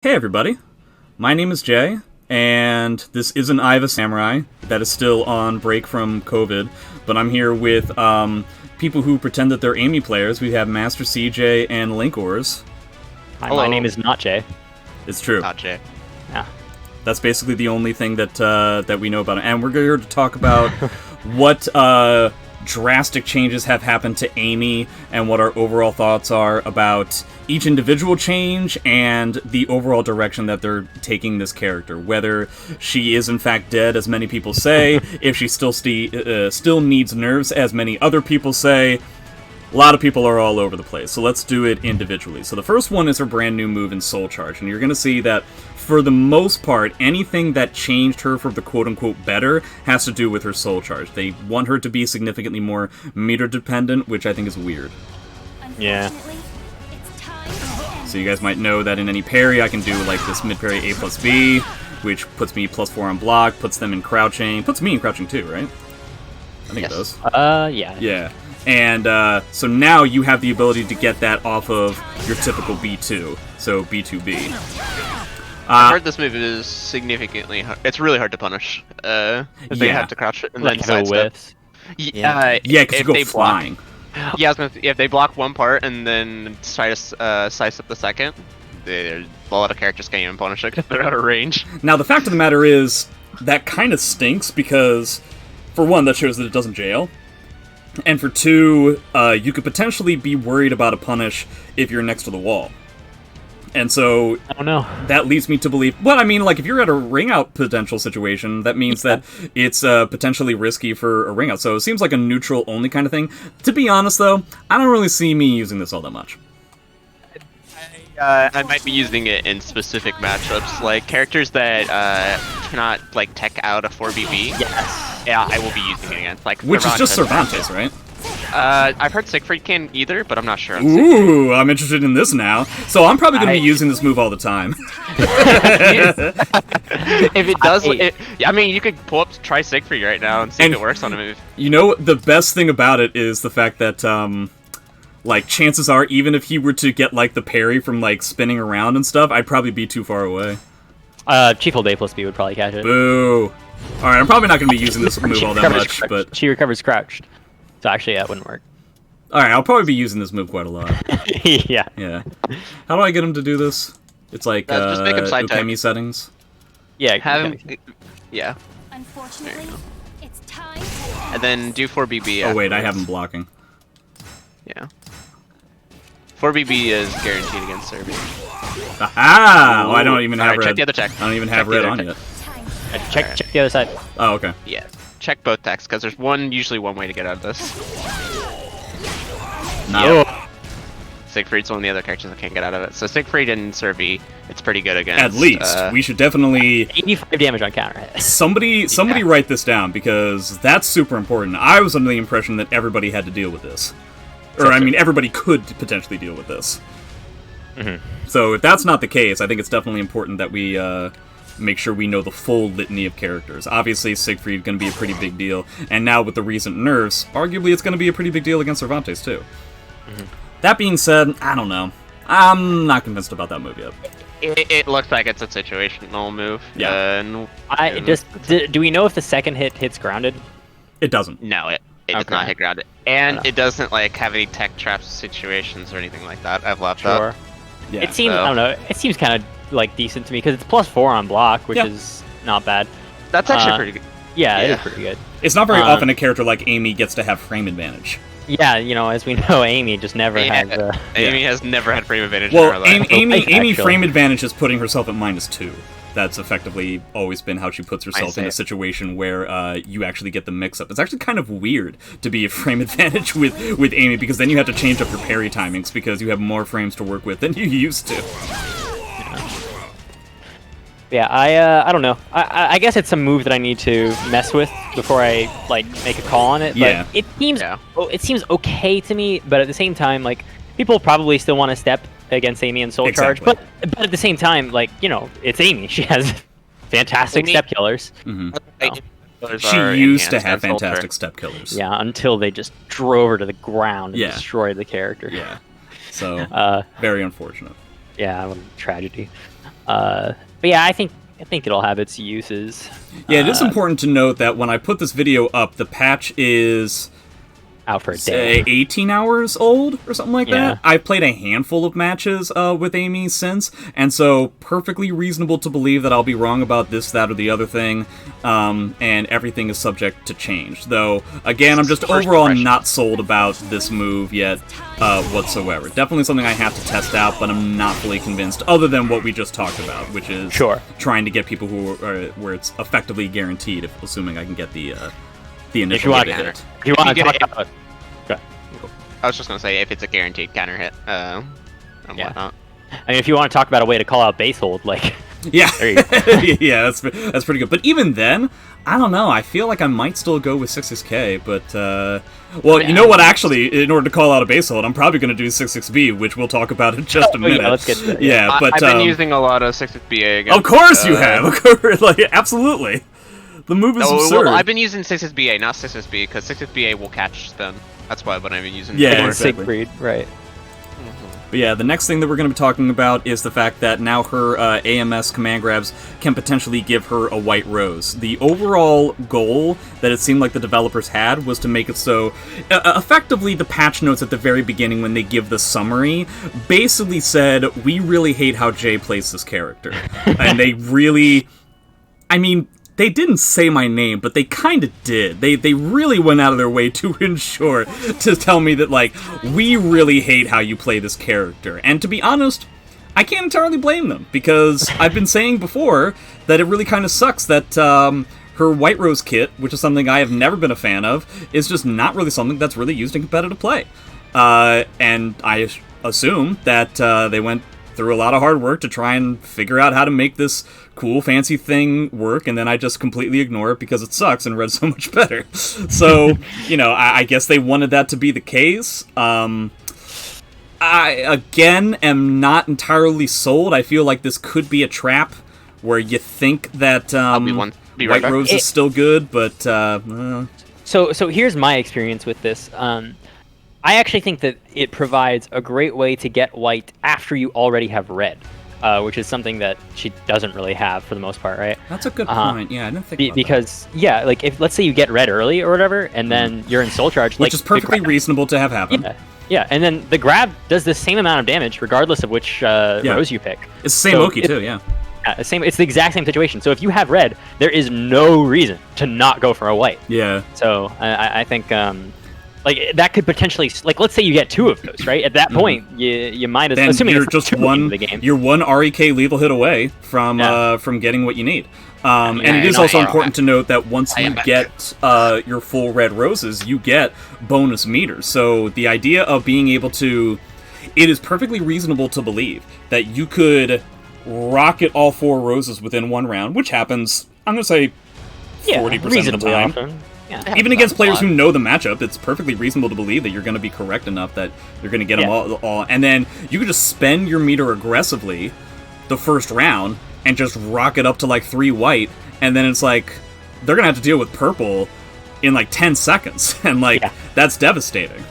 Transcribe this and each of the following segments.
Hey everybody, my name is Jay, and this isn't Eye of a Samurai, that is still on break from COVID, but I'm here with people who pretend that they're Amy players. We have MasterCJ and Linkorz. Hi, my name is not Jay. It's true. Not Jay. Yeah. That's basically the only thing that we know about it. And we're here to talk about what drastic changes have happened to Amy and what our overall thoughts are about each individual change and the overall direction that they're taking this character. Whether she is in fact dead, as many people say, if she still needs nerves, as many other people say. A lot of people are all over the place, so let's do it individually. So the first one is her brand new move in Soul Charge, and you're going to see that for the most part, anything that changed her for the quote-unquote better has to do with her Soul Charge. They want her to be significantly more meter-dependent, which I think is weird. Yeah. So you guys might know that in any parry, I can do like this mid-parry A plus B, which puts me +4 on block, puts them in crouching, puts me in crouching too, right? I think it does. Yeah. Yeah. And so now you have the ability to get that off of your typical B2, so B2B. I've heard this move is significantly hard. It's really hard to punish. If they have to crouch it and then sidestep. Yeah, because you go flying. Yeah, if they block one part and then try to sidestep the second, a lot of characters can't even punish it because they're out of range. Now, the fact of the matter is, that kind of stinks because, for one, that shows that it doesn't jail. And for two, you could potentially be worried about a punish if you're next to the wall. And so, I don't know. That leads me to believe... Well, I mean, like, if you're at a ring-out potential situation, that means that it's potentially risky for a ring-out. So it seems like a neutral-only kind of thing. To be honest, though, I don't really see me using this all that much. I might be using it in specific matchups, like characters that cannot like tech out a 4BB. Yes. Yeah, I will be using it against like. Which is just Cervantes, right? I've heard Siegfried can either, but I'm not sure. Ooh, I'm interested in this now. So I'm probably going to be using this move all the time. If it does, I mean, you could pull up, try Siegfried right now and see if it works on a move. You know, the best thing about it is the fact that, like, chances are, even if he were to get, like, the parry from, like, spinning around and stuff, I'd probably be too far away. Chief Hold A plus B would probably catch it. Boo. Alright, I'm probably not going to be using this move all that much, but... She recovers crouched. So actually, that wouldn't work. Alright, I'll probably be using this move quite a lot. Yeah. Yeah. How do I get him to do this? It's like, just make him side Ukemi settings? Yeah, have him... Yeah. Unfortunately, it's time. And then do 4BB. Oh wait, I have him blocking. Yeah. 4BB is guaranteed against Serbia. Aha! Oh, I don't even have red. Check the other tech. I don't even have red on yet. Check the other side. Oh, okay. Yeah. Check both techs, because there's usually one way to get out of this. No. Siegfried's one of the other characters that can't get out of it. So Siegfried and Servi, it's pretty good against. At least. We should definitely... 85 damage on counter hit. Somebody write this down, because that's super important. I was under the impression that everybody had to deal with this. Or, I mean, everybody could potentially deal with this. Mm-hmm. So, if that's not the case, I think it's definitely important that we make sure we know the full litany of characters. Obviously, Siegfried going to be a pretty big deal, and now with the recent nerfs, arguably it's going to be a pretty big deal against Cervantes, too. Mm-hmm. That being said, I don't know. I'm not convinced about that move yet. It looks like it's a situational move. Yeah. Do we know if the second hit hits grounded? It doesn't. No, it does not hit grounded. And it doesn't like have any tech trap situations or anything like that. I've left up. Yeah. It seems, I don't know, it seems kind of like decent to me because it's +4 on block, which is not bad. That's actually pretty good. Yeah, it is pretty good. It's not very often a character like Amy gets to have frame advantage. Yeah, you know, as we know, Amy just never has. Amy has never had frame advantage. Well, in her life. Amy frame advantage is putting herself at -2. That's effectively always been how she puts herself in a situation where you actually get the mix-up. It's actually kind of weird to be a frame advantage with Amy, because then you have to change up your parry timings because you have more frames to work with than you used to. Yeah, I don't know. I guess it's a move that I need to mess with before I like make a call on it. But it seems okay to me. But at the same time, like people probably still want to step against Amy and Soul Charge. But at the same time, like it's Amy. She has fantastic step killers. Mm-hmm. So. She used to have fantastic step killers. Yeah, until they just drove her to the ground and destroyed the character. Yeah. So very unfortunate. Yeah, tragedy. But yeah, I think it'll have its uses. Yeah, it is important to note that when I put this video up, the patch is out for a say day. 18 hours old or something like Yeah. that. I've played a handful of matches with Amy since, and so perfectly reasonable to believe that I'll be wrong about this, that, or the other thing, and everything is subject to change. Though, again, I'm just overall not sold about this move yet whatsoever. Definitely something I have to test out, but I'm not fully convinced, other than what we just talked about, which is trying to get people who are where it's effectively guaranteed, if assuming I can get the initial hit. If you want to talk about it. I was just gonna say if it's a guaranteed counter hit, and whatnot. I mean, if you want to talk about a way to call out base hold, like yeah, there you go. yeah, that's pretty good. But even then, I don't know. I feel like I might still go with 66K, but well, you know what? Actually, in order to call out a base hold, I'm probably going to do 66B, which we'll talk about in just a minute. Yeah, let's get to that. Yeah, but I've been using a lot of 66BA again. Of course you have. Of course, like absolutely. The move is absurd. Well, I've been using 66BA, not 66B, because 66BA will catch them. That's why I've been using. Yeah, exactly. Siegfried, right. But yeah, the next thing that we're going to be talking about is the fact that now her AMS command grabs can potentially give her a white rose. The overall goal that it seemed like the developers had was to make it so... effectively, the patch notes at the very beginning when they give the summary basically said, we really hate how Jay plays this character. And they really... I mean... They didn't say my name, but they kind of did. They really went out of their way to ensure to tell me that, like, we really hate how you play this character. And to be honest, I can't entirely blame them, because I've been saying before that it really kind of sucks that her White Rose kit, which is something I have never been a fan of, is just not really something that's really used in competitive play. And I assume that they went through a lot of hard work to try and figure out how to make this cool, fancy thing work, and then I just completely ignore it because it sucks and read so much better. So, you know, I guess they wanted that to be the case. I, again, am not entirely sold. I feel like this could be a trap where you think that White Rose is still good, but... So here's my experience with this. I actually think that it provides a great way to get white after you already have red, which is something that she doesn't really have for the most part, right? That's a good point. Yeah, I didn't think about because that. Yeah, like if let's say you get red early or whatever, and then you're in soul charge, which is perfectly reasonable to have happen. Yeah, and then the grab does the same amount of damage regardless of which rose you pick. It's the same Oki too, yeah. Yeah, it's the exact same situation. So if you have red, there is no reason to not go for a white. Yeah. So I think. Like that could potentially, like, let's say you get two of those, right? At that point, you might as assuming you're just one REK lethal hit away from getting what you need. And it is also important to note that once you get your full red roses, you get bonus meters. So the idea of being able to, it is perfectly reasonable to believe that you could rocket all 4 roses within one round, which happens, I'm going to say, 40% of the time. Often. Yeah. Even against players who know the matchup, it's perfectly reasonable to believe that you're going to be correct enough that you're going to get them all. And then you can just spend your meter aggressively the first round and just rock it up to like 3 white, and then it's like they're going to have to deal with purple in like 10 seconds, and like that's devastating.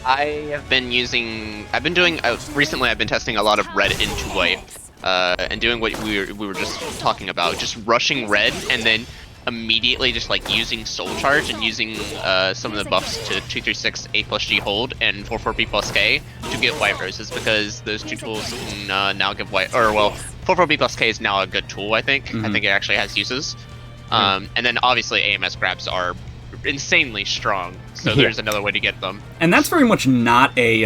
I've been doing recently. I've been testing a lot of red into white, and doing what we were just talking about, just rushing red and then immediately just like using soul charge and using some of the buffs to 236 A plus G hold and 44B plus K to get white roses, because those two tools can now give white, or well, 44B plus K is now a good tool. I think I think it actually has uses. And then obviously AMS grabs are insanely strong, so there's another way to get them. And that's very much not a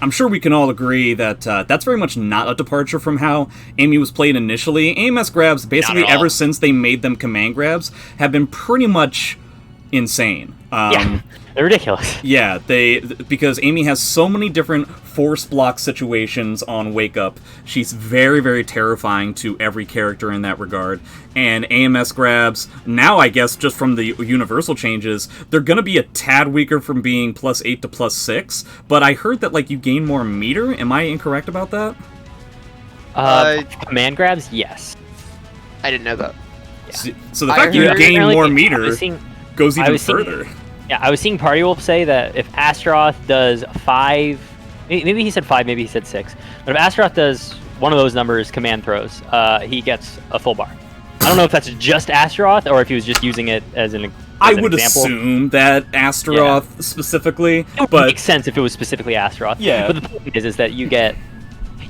I'm sure we can all agree that that's very much not a departure from how Amy was played initially. AMS grabs, basically ever since they made them command grabs, have been pretty much insane. They're ridiculous. Yeah, because Amy has so many different force block situations on Wake Up. She's very, very terrifying to every character in that regard. And AMS grabs, now I guess just from the universal changes, they're going to be a tad weaker from being +8 to +6. But I heard that like you gain more meter. Am I incorrect about that? Command grabs, yes. I didn't know that. Yeah. So the fact you gain more meter goes even further. I was seeing Party Wolf say that if Astaroth does 5, maybe he said 5, maybe he said 6, but if Astaroth does one of those numbers command throws, he gets a full bar. I don't know if that's just Astaroth or if he was just using it as an example. I would assume that Astaroth specifically, it would make sense if it was specifically Astaroth. Yeah. But the point is that you get,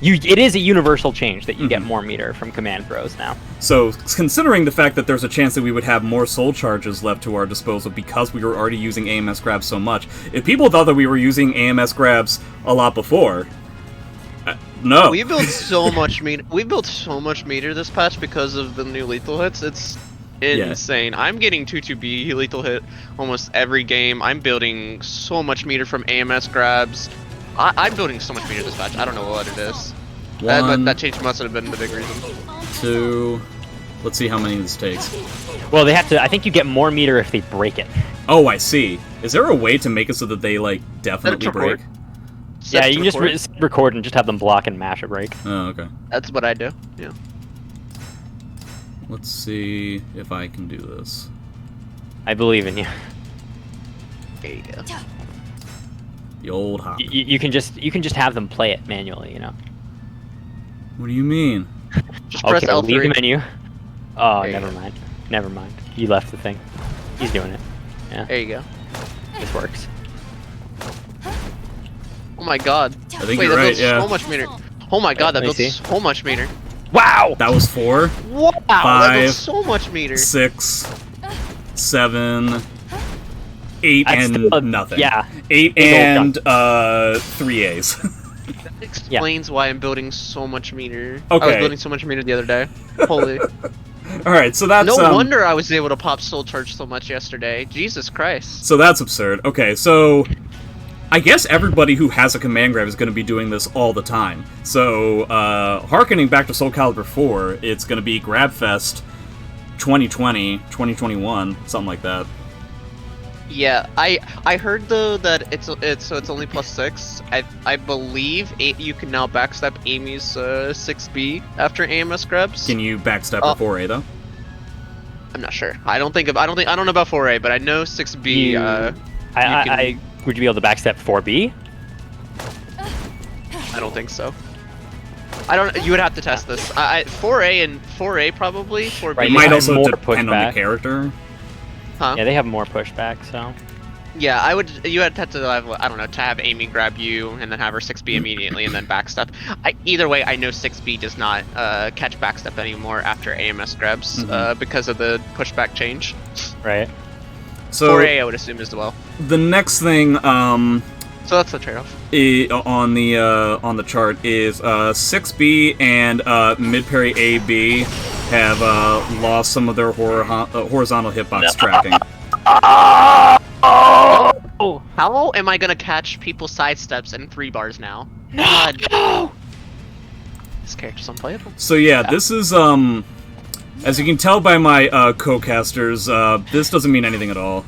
it is a universal change that you get more meter from command throws now. So, considering the fact that there's a chance that we would have more soul charges left to our disposal because we were already using AMS grabs so much, if people thought that we were using AMS grabs a lot before, no. We built so much meter. We built so much meter this patch because of the new lethal hits. It's insane. I'm getting 2-2B lethal hit almost every game. I'm building so much meter from AMS grabs. I'm building so much meter this patch. I don't know what it is. That change must have been the big reason. 2. Let's see how many this takes. Well, they have to. I think you get more meter if they break it. Oh, I see. Is there a way to make it so that they like definitely break? Yeah, you can just record and just have them block and mash a break. Oh, okay. That's what I do. Yeah. Let's see if I can do this. I believe in you. There you go. The old hop. You can just have them play it manually, you know. What do you mean? Just press L3. Leave the menu. Oh, There you never go. mind. Never mind. You left the thing. He's doing it. Yeah, There you go. this works. Oh my god. I think Wait, you're that right, builds yeah. so much meter. Oh my god, that Let me builds see. so much meter. Wow! That was 4, Wow, that 5, builds so much meter. 6, 7, 8, That's and still nothing. Yeah. 8 Big old and 3 A's. That explains why I'm building so much meter. Okay. I was building so much meter the other day. Holy. Alright, so that's... No wonder I was able to pop soul charge so much yesterday. Jesus Christ. So that's absurd. Okay, so... I guess everybody who has a command grab is going to be doing this all the time. So, harkening back to Soul Calibur 4, it's going to be Grabfest 2020, 2021, something like that. Yeah, I heard though that it's only +6. I believe you can now backstep Amy's 6B after AMS grabs. Can you backstep her 4A though? I'm not sure. I don't know about 4A, but I know 6B. Would you be able to backstep 4B? I don't think so. You would have to test this. 4A and 4A probably. 4B. Right, It might have also more depend on the pushback. character. Huh? Yeah, they have more pushback, so. Yeah, you would have to have, I don't know, to have Amy grab you and then have her 6B immediately and then backstep. Either way, I know 6B does not catch backstep anymore after AMS grabs because of the pushback change. Right. So 4A I would assume as well. the next thing So that's the trade-off. on the chart is 6B and mid parry AB have lost some of their horizontal hitbox tracking. Oh! How am I gonna catch people's sidesteps in 3 bars now? No! God. This character's unplayable. So yeah, this is as you can tell by my co-casters, this doesn't mean anything at all.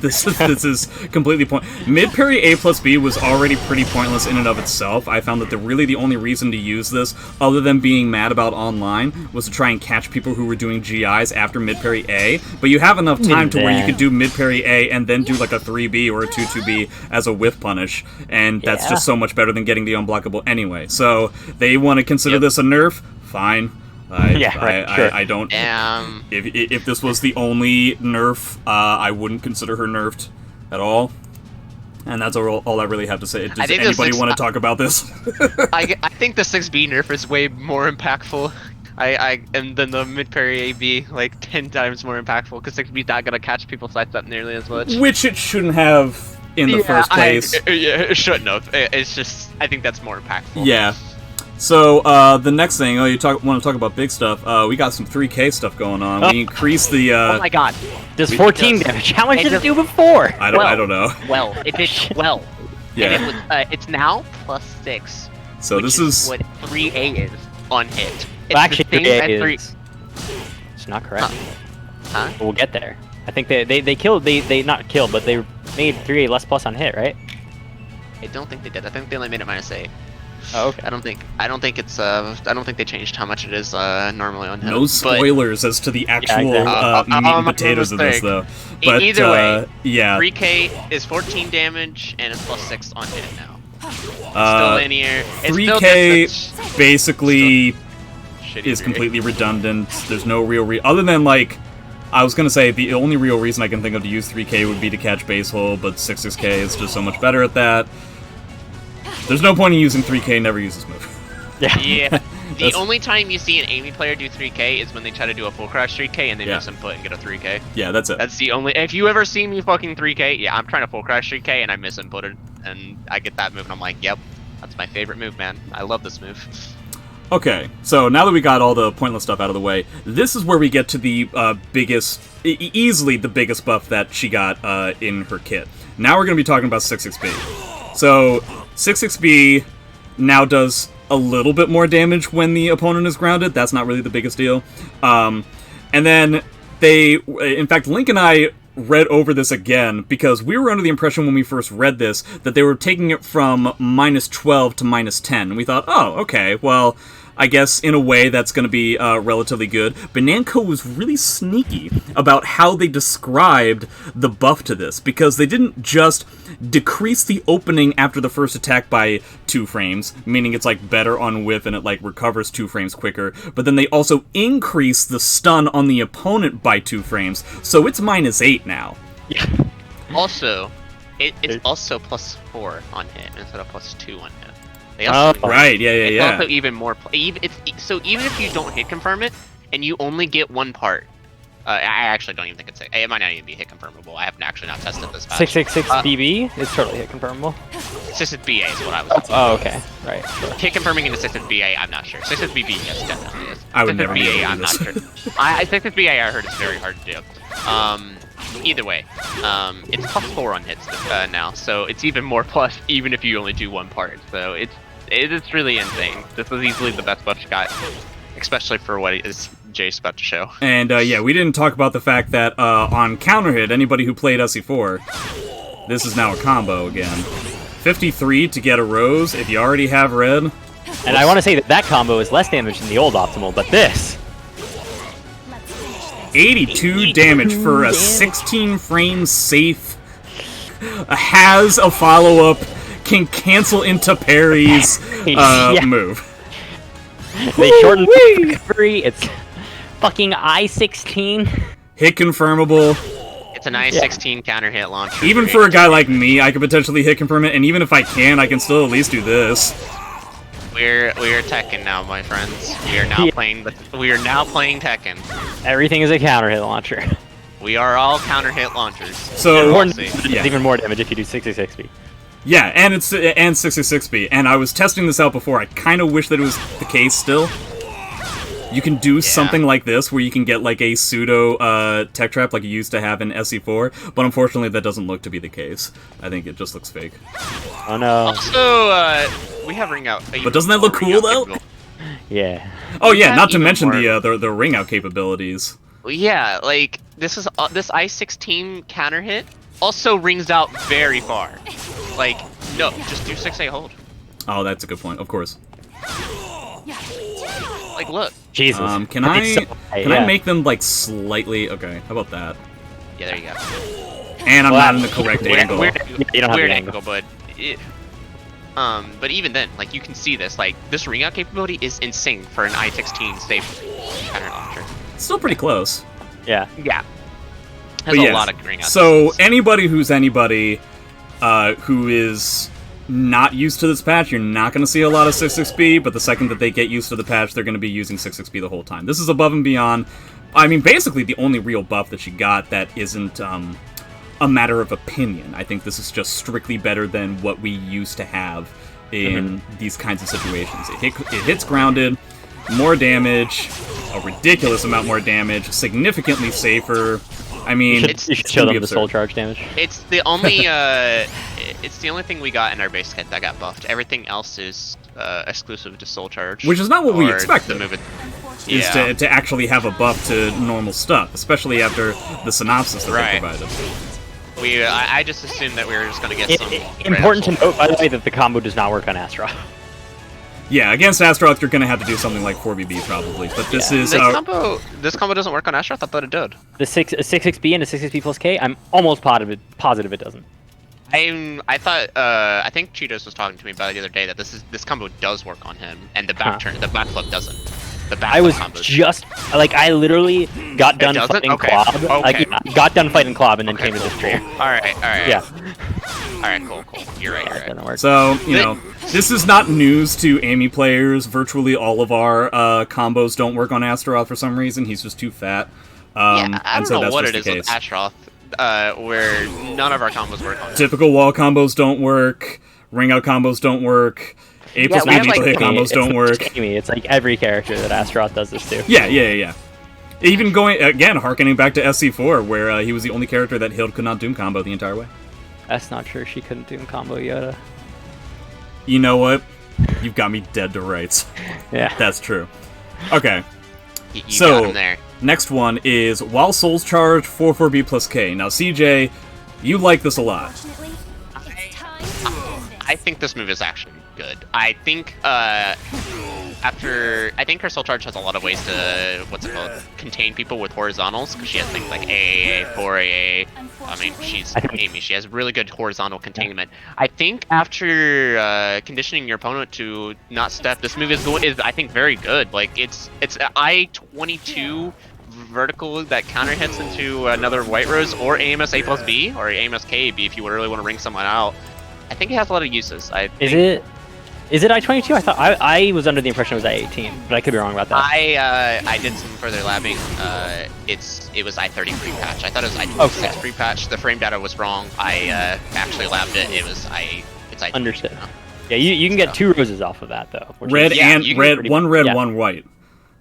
This is completely Mid parry A plus B was already pretty pointless in and of itself. I found that the only reason to use this, other than being mad about online, was to try and catch people who were doing GIs after mid parry A. But you have enough time to where you could do mid parry A and then do like a 3B or a 2-2B as a whiff punish, and that's just so much better than getting the unblockable anyway. So they want to consider this a nerf? Fine. Sure. I don't. If this was the only nerf, I wouldn't consider her nerfed at all. And that's all I really have to say. Does anybody want to talk about this? I think the 6B nerf is way more impactful. And then the mid parry AB like 10 times more impactful because 6B's not gonna catch people's sidestep nearly as much. Which it shouldn't have in the first place. It shouldn't have. It's just I think that's more impactful. Yeah. So, the next thing, want to talk about big stuff, we got some 3K stuff going on. We increased the, Oh my god. Does 14 damage. How much did it do before? I don't know. Well, if it's Yeah. and it was, it's now +6. So which this is what 3A is on hit. It's Well, actually, the same as 3A is... It's not correct. Huh? But we'll get there. I think they killed, they not killed, but they made 3A less plus on hit, right? I don't think they did. I think they only made it -8. Oh, okay. I don't think I don't think they changed how much it is normally on hit. no spoilers as to the actual meat and potatoes of this, though. But either way, yeah. 3K is 14 damage and it's +6 on hit now. Still linear. It's 3K still basically shitty is 3K. completely redundant. There's no real other than like, I was gonna say the only real reason I can think of to use 3K would be to catch base hole, but 6K is just so much better at that. There's no point in using 3K. Never use this move. Yeah. The only time you see an Amy player do 3K is when they try to do a full crash 3K and they miss input and get a 3K. Yeah, that's it. That's the only. If you ever see me fucking 3K, yeah, I'm trying to full crash 3K and I miss inputted and I get that move and I'm like, yep, that's my favorite move, man. I love this move. Okay, so now that we got all the pointless stuff out of the way, this is where we get to the biggest, easily the biggest buff that she got in her kit. Now we're going to be talking about 6xb. So 6xb now does a little bit more damage when the opponent is grounded. That's not really the biggest deal. And then in fact, Link and I read over this again because we were under the impression when we first read this that they were taking it from -12 to -10. And we thought, oh, okay, well, I guess in a way that's going to be relatively good. But Namco was really sneaky about how they described the buff to this, because they didn't just decrease the opening after the first attack by 2 frames, meaning it's like better on whiff and it like recovers 2 frames quicker, but then they also increase the stun on the opponent by 2 frames, so it's -8 now. Yeah. Also, it's also +4 on hit instead of +2 on hit. They Oh, also right, yeah. It's also even more. So even if you don't hit confirm it and you only get one part, I actually don't even think it might not even be hit confirmable. I haven't actually not tested this patch. 666 BB is totally hit confirmable. Assisted BA is what I was. Oh, okay, right. Hit confirming an assisted BA, I'm not sure. Assisted BB, yes, definitely is. I would Assisted never be able BA, to I'm do not this. sure. Assisted BA, I heard it's very hard to do. Either way, it's +4 on hits now, so it's even more plus even if you only do one part. So it's really insane. This was easily the best buff she got, especially for what is Jace about to show. And yeah, we didn't talk about the fact that on counter hit, anybody who played SE4, this is now a combo again. 53 to get a rose if you already have red. And I want to say that combo is less damage than the old optimal, but this 82 damage for a 16 frame safe, has a follow-up, can cancel into parries move. They shortened the recovery. It's fucking I-16. Hit confirmable. It's an I-16 counter hit launcher. Even for a guy like me, I could potentially hit confirm it, and even if I can still at least do this. We're Tekken now, my friends. We are now playing Tekken. Everything is a counter hit launcher. We are all counter hit launchers. So It's even more damage if you do 66B. Yeah, and it's 66B, and I was testing this out before. I kind of wish that it was the case still. You can do something like this, where you can get like a pseudo tech trap like you used to have in SE4, but unfortunately that doesn't look to be the case. I think it just looks fake. Oh no. Also, we have ring out. But doesn't that look cool though? Yeah. Oh yeah, not to even mention more- the ring out capabilities. Yeah, like this I-16 counter hit also rings out very far. Like, no, just do 6A hold. Oh, that's a good point. Of course. Like, look. Jesus. Can I make them like slightly? Okay, how about that? Yeah, there you go. And I'm not in the correct angle. You don't have Weird the angle, but even then, like you can see this. Like this ring out capability is insane for an I-16 safe counter launcher. Still pretty close. Yeah. Yeah. Has But a yes, lot of ring outs. so anybody who's anybody who is not used to this patch, you're not going to see a lot of 66B, but the second that they get used to the patch, they're going to be using 66B the whole time. This is above and beyond. I mean, basically the only real buff that she got that isn't a matter of opinion. I think this is just strictly better than what we used to have in these kinds of situations. It hits grounded, more damage, a ridiculous amount more damage, significantly safer. I mean, You should show them the soul charge damage. It's the only it's the only thing we got in our base kit that got buffed. Everything else is exclusive to soul charge, which is not what we or expected. the move it. Is to actually have a buff to normal stuff, especially after the synopsis that they provided. I just assumed that we were just gonna get some. Important to note, by the way, that the combo does not work on Astra. Yeah, against Astaroth, you're gonna have to do something like 4BB probably, but this is... This combo doesn't work on Astroth? I thought it did. The 6xb and a 6xb plus K, I'm almost positive it doesn't. I thought I think Cheetos was talking to me about it the other day that this combo does work on him, and the back turn, the back flip doesn't. The back I was combos. just like I literally got done doesn't? fighting Okay. Klob. Okay. Like got done fighting Klob and then came to cool, the stream. cool. All right. Yeah. All right, cool. You're right. That doesn't work. So, you know, this is not news to Amy players. Virtually all of our combos don't work on Astaroth for some reason. He's just too fat. Yeah, I and don't so know that's what just it is the with case. Astaroth, where none of our combos work on him. Typical wall combos don't work. Ring out combos don't work. A plus B lethal hit combos don't work. Amy, it's like every character that Astaroth does this to. Yeah. Even going, again, harkening back to SC4, where he was the only character that Hild could not Doom combo the entire way. That's not true. She couldn't Doom combo Yoda. You know what? You've got me dead to rights. Yeah. That's true. Okay. You So, got him there. next one is while souls charge 4/4B plus K. Now, CJ, you like this a lot. Unfortunately, it's time to end this. I think this move is actually good. I think I think her soul charge has a lot of ways to contain people with horizontals, because she has things like AAA, 4AA. I mean, she's Amy. She has really good horizontal containment. I think after conditioning your opponent to not step, this move is I think very good. Like it's I-22 vertical that counter hits into another White Rose or AMS A plus B or AMS KAB if you really want to ring someone out. I think it has a lot of uses. Is it I-22? I thought I was under the impression it was I-18, but I could be wrong about that. I did some further labbing. It was I-30 pre-patch. I thought it was I-26 pre-patch. The frame data was wrong. I actually labbed it. It's I-20. Understood. Yeah, you can get 2 roses off of that though. Red and red, one red, yeah. one white.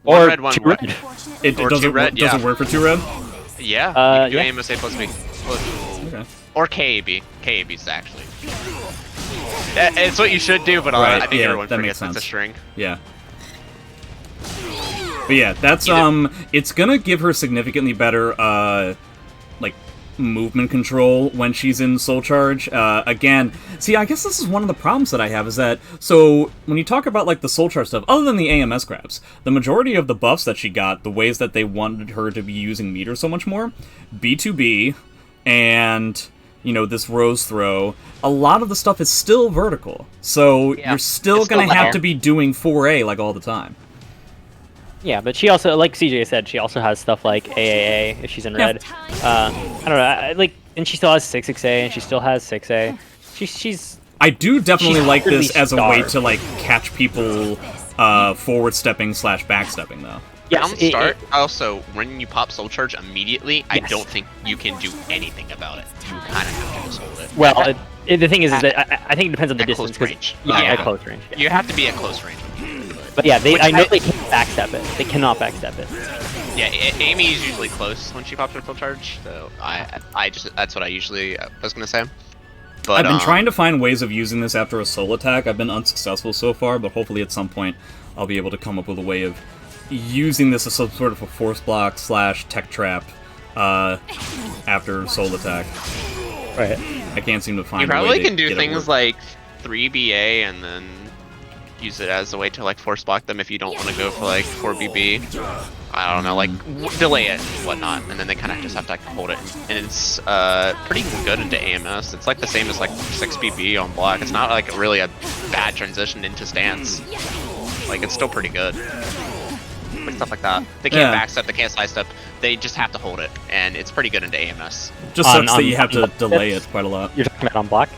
Or red, one 2 white. red. It Or doesn't two red, does it yeah. work for 2 red? Yeah, you can do yeah. AMS A plus B. Okay. Or KAB. KAB's actually. It's what you should do, but Right, I think yeah, everyone that forgets makes it's a sense. string. Yeah. But yeah, that's it's gonna give her significantly better like movement control when she's in soul charge. Again, see, I guess this is one of the problems that I have is that so when you talk about like the soul charge stuff, other than the AMS grabs, the majority of the buffs that she got, the ways that they wanted her to be using meter so much more, B2B and you know, this rose throw, a lot of the stuff is still vertical. So you're still going to have to be doing 4A like all the time. Yeah, but she also, like CJ said, she also has stuff like AAA if she's in red. I don't know, and she still has 6XA and she still has 6A. She's I do definitely she's like this really as a way starved. to like catch people forward stepping / backstepping though. Down start, also, when you pop soul charge immediately, I don't think you can do anything about it. You kind of have to just hold it. Well, the thing is that I think it depends on the distance. Close range. Yeah, Yeah. at close range. Yeah. You have to be at close range. But yeah, Which I know they can't backstep it. They cannot backstep it. Yeah, Amy is usually close when she pops her full charge, so I just that's what I usually was gonna say. But I've been trying to find ways of using this after a soul attack. I've been unsuccessful so far, but hopefully at some point I'll be able to come up with a way of using this as some sort of a force block / tech trap after soul attack. Right. I can't seem to find. you probably a way to can do get it things work. like 3BA and then use it as a way to like force block them if you don't want to go for like 4BB. I don't know, like delay it and whatnot, and then they kind of just have to like, hold it. And it's pretty good into AMS. It's like the same as like 6BB on block. It's not like really a bad transition into stance. Like it's still pretty good. Like stuff like that. They can't backstep, they can't sidestep. They just have to hold it, and it's pretty good into AMS. Just sucks that you have to delay it quite a lot. You're talking about on block?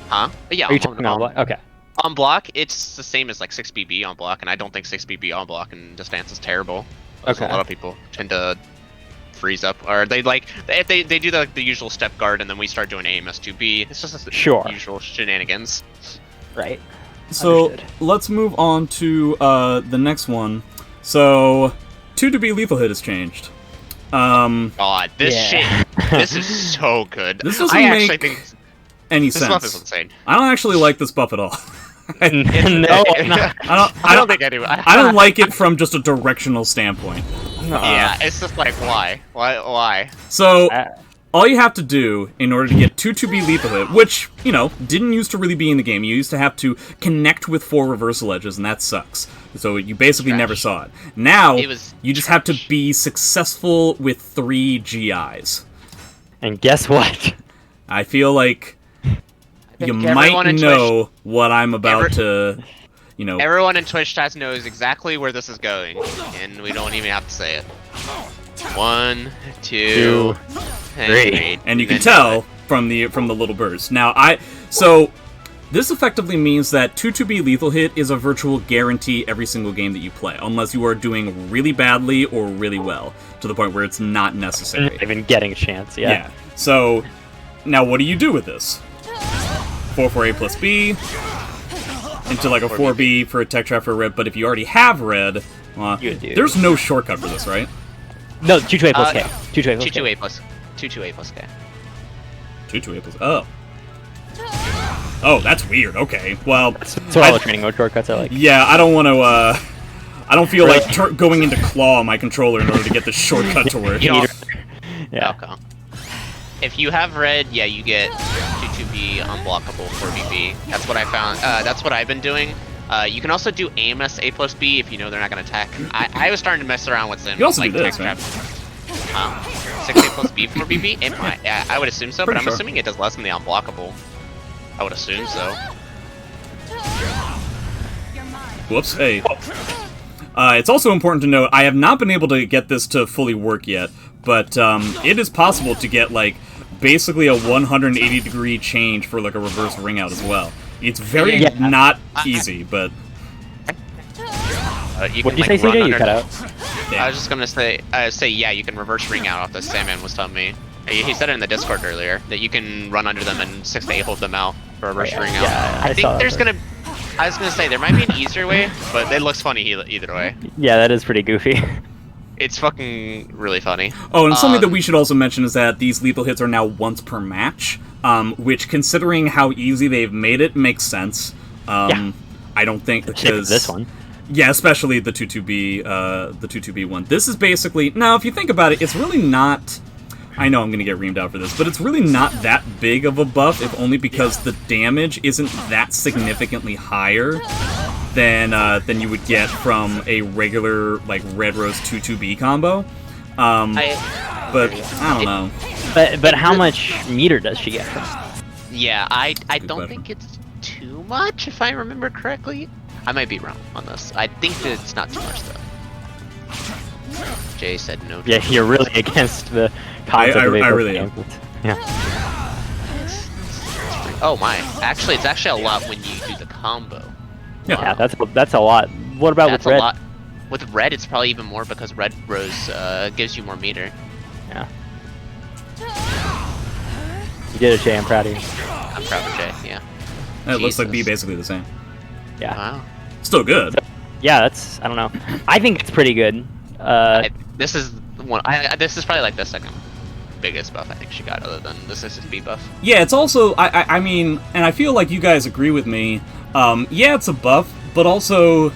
Huh? Yeah. Are you talking about on block? Okay. On block, it's the same as like 6BB on block, and I don't think 6BB on block and stance is terrible. Okay. A lot of people tend to freeze up, or they like if they do the usual step guard, and then we start doing AMS 2B. It's just the usual shenanigans. Right. So Understood. let's move on to the next one. So 2-2B lethal hit has changed. God, this shit, this is so good. This doesn't actually make think any this sense. buff is insane. I don't actually like this buff at all. No, I'm not. I don't think I do. I don't like it from just a directional standpoint. Yeah, it's just like why? So all you have to do in order to get 2-2B lethal hit, which, you know, didn't used to really be in the game. You used to have to connect with 4 reversal edges, and that sucks. So you basically never saw it. Now, you just have to be successful with 3 GIs. And guess what? I feel like you might know Twitch, what I'm about to, you know. Everyone in Twitch chat knows exactly where this is going, and we don't even have to say it. 1, 2, 3. And you can tell from the little burst. Now, so this effectively means that 2-2-B lethal hit is a virtual guarantee every single game that you play, unless you are doing really badly or really well, to the point where it's not necessary. Not even getting a chance, Yeah. So, now what do you do with this? 4-4-A plus B, into like a 4B for a tech trap for red, but if you already have red, there's no shortcut for this, right? No, 2-2-A plus K. 2-2-A plus 2-2-A plus K. 2-2-A plus, oh. Oh, that's weird. Okay, well, that's what all the training mode shortcuts are like. Yeah, I don't want to. I don't feel like going into claw on my controller in order to get the shortcut to work. Yeah. Okay. If you have red, yeah, you get 2-2-B unblockable 4BB. That's what I found. That's what I've been doing. You can also do aim as A plus B if you know they're not going to attack. I was starting to mess around with them. You also like do this, right? 6A plus B 4BB? It might. Yeah, I would assume so, but I'm assuming it does less than the unblockable. I would assume so. Whoops, hey. It's also important to note, I have not been able to get this to fully work yet, but it is possible to get, like, basically a 180-degree change for, like, a reverse ring out as well. It's very not easy, but... What did you say, CJ? You cut out. Yeah. I was just gonna say, yeah, you can reverse ring out off the Sandman was telling me. He said it in the Discord earlier, that you can run under them and 6A hold them out for a reverse ring out. Yeah, I think there's gonna... I was gonna say, there might be an easier way, but it looks funny either way. Yeah, that is pretty goofy. It's fucking really funny. Oh, and something that we should also mention is that these lethal hits are now once per match, which, considering how easy they've made it, makes sense. I don't think because this one. Yeah, especially the 2-2-B one. This is basically now, if you think about it, it's really not. I know I'm gonna get reamed out for this, but it's really not that big of a buff, if only because the damage isn't that significantly higher than you would get from a regular, like, Red Rose 2-2-B combo. But I don't know. But how much meter does she get from it? Yeah, I don't think it's too much, if I remember correctly. I might be wrong on this. I think that it's not too much, though. Jay said no. Yeah, you're really against the concept of I really am. Yeah. Oh my! Actually, it's actually a lot when you do the combo. Yeah, that's a lot. What about with red? A lot. With red, it's probably even more because Red Rose gives you more meter. Yeah. You did it, Jay. I'm proud of you. I'm proud of Jay. Yeah. It looks like B basically the same. Yeah. Wow. Still good. Yeah, I don't know. I think it's pretty good. This is one. This is probably like the second biggest buff I think she got, other than the SSB buff. Yeah, it's also. I mean, and I feel like you guys agree with me. Yeah, it's a buff, but also,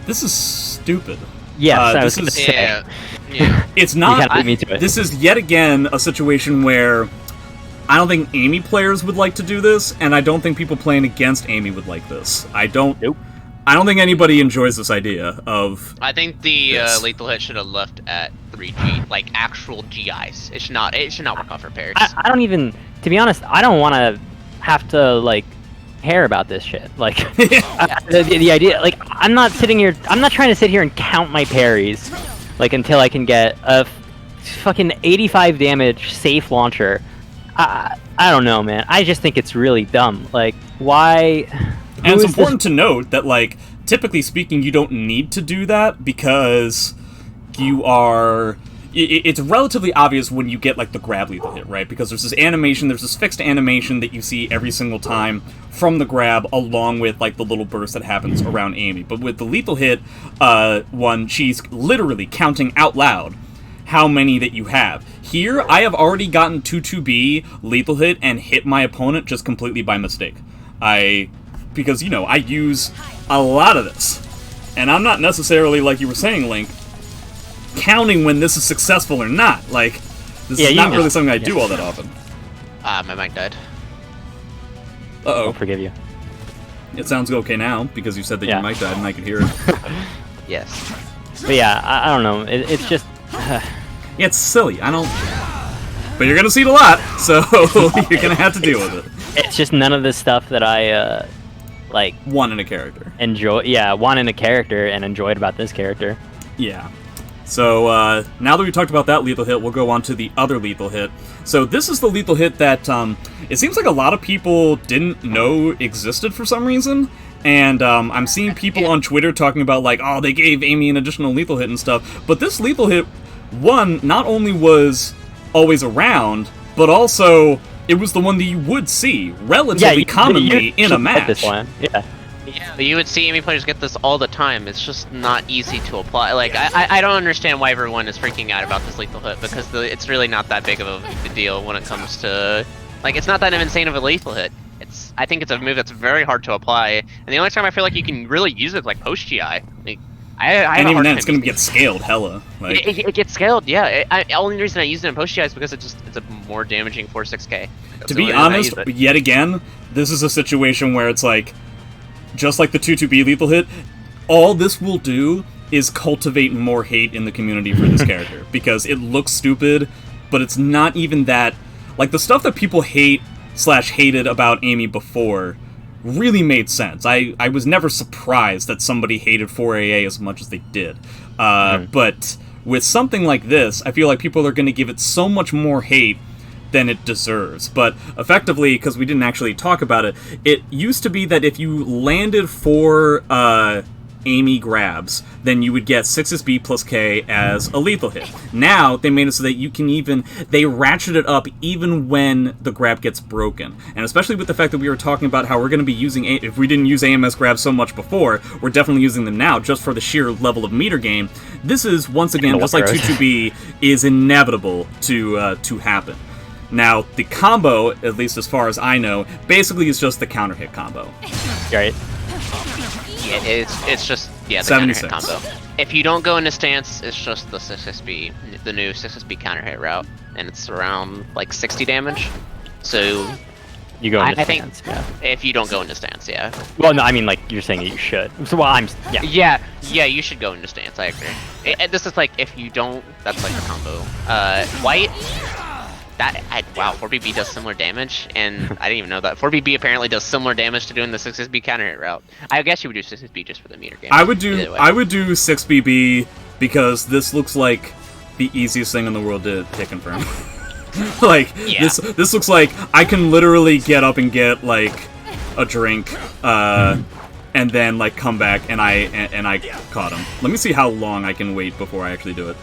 this is stupid. Yeah, this is. Yeah. It's not. You gotta beat me to it. This is yet again a situation where I don't think Amy players would like to do this, and I don't think people playing against Amy would like this. I don't. Nope. I don't think anybody enjoys this idea of. I think the lethal hit should have left at 3G, like actual GIs. It should not work off her pairs. I don't even. To be honest, I don't want to have to like care about this shit. Like the idea. Like I'm not sitting here. I'm not trying to sit here and count my parries, like until I can get a fucking 85 damage safe launcher. I don't know, man. I just think it's really dumb. Like why? And it's important to note that, like, typically speaking, you don't need to do that because you are... It's relatively obvious when you get, like, the grab lethal hit, right? Because there's this animation, there's this fixed animation that you see every single time from the grab, along with, like, the little burst that happens around Amy. But with the lethal hit one, she's literally counting out loud how many that you have. Here, I have already gotten 2-2-B lethal hit and hit my opponent just completely by mistake. Because, you know, I use a lot of this. And I'm not necessarily, like you were saying, Link, counting when this is successful or not. Like, this is not really something I do all that often. My mic died. Uh-oh. I'll forgive you. It sounds okay now, because you said that your mic died and I could hear it. Yes. But yeah, I don't know. It's just... Yeah, it's silly. I don't... But you're gonna see it a lot, so you're gonna have to deal with it. It's just none of the stuff that I like want in a character. Want in a character and enjoyed about this character. Yeah. So now that we talked about that lethal hit, we'll go on to the other lethal hit. So this is the lethal hit that it seems like a lot of people didn't know existed for some reason. And I'm seeing people on Twitter talking about, like, oh, they gave Amy an additional lethal hit and stuff. But this lethal hit, one, not only was always around, but also it was the one that you would see relatively commonly in a match. This one. Yeah, you would see Amy players get this all the time. It's just not easy to apply. Like, I don't understand why everyone is freaking out about this lethal hit, because it's really not that big of a deal when it comes to... Like, it's not that insane of a lethal hit. I think it's a move that's very hard to apply, and the only time I feel like you can really use it is like post GI. Like, and even then, it's gonna get scaled hella. Like it gets scaled, yeah. The only reason I use it in post GI is because it's a more damaging 4-6K. To be honest, yet again, this is a situation where it's like, just like the 2-2B lethal hit, all this will do is cultivate more hate in the community for this character, because it looks stupid, but it's not even that. Like, the stuff that people hated about Amy before really made sense. I was never surprised that somebody hated 4AA as much as they did. But with something like this, I feel like people are going to give it so much more hate than it deserves. But effectively, because we didn't actually talk about it, it used to be that if you landed 4 Amy grabs, then you would get 6SB plus K as a lethal hit. Now, they made it so that you can they ratchet it up even when the grab gets broken. And especially with the fact that we were talking about how we're going to be using, if we didn't use AMS grabs so much before, we're definitely using them now just for the sheer level of meter gain. This is, once again, just like 2-2B, is inevitable to happen. Now, the combo, at least as far as I know, basically is just the counter hit combo. Right. Yeah, it's just the 76. counter hit combo. If you don't go into stance, it's just the 6SB, the new 6SB counter hit route, and it's around like 60 damage. So you go into stance. If you don't go into stance, yeah. Well, no, I mean, like, you're saying you should. So, well, Yeah, you should go into stance. I agree. This is like, if you don't, that's like the combo. White. Wow, 4BB does similar damage, and I didn't even know that. 4BB apparently does similar damage to doing the 6SB counter hit route. I guess you would do 6SB just for the meter game. I would do 6BB because this looks like the easiest thing in the world to hit confirm. Like, this looks like I can literally get up and get, like, a drink, and then, like, come back, and I caught him. Let me see how long I can wait before I actually do it.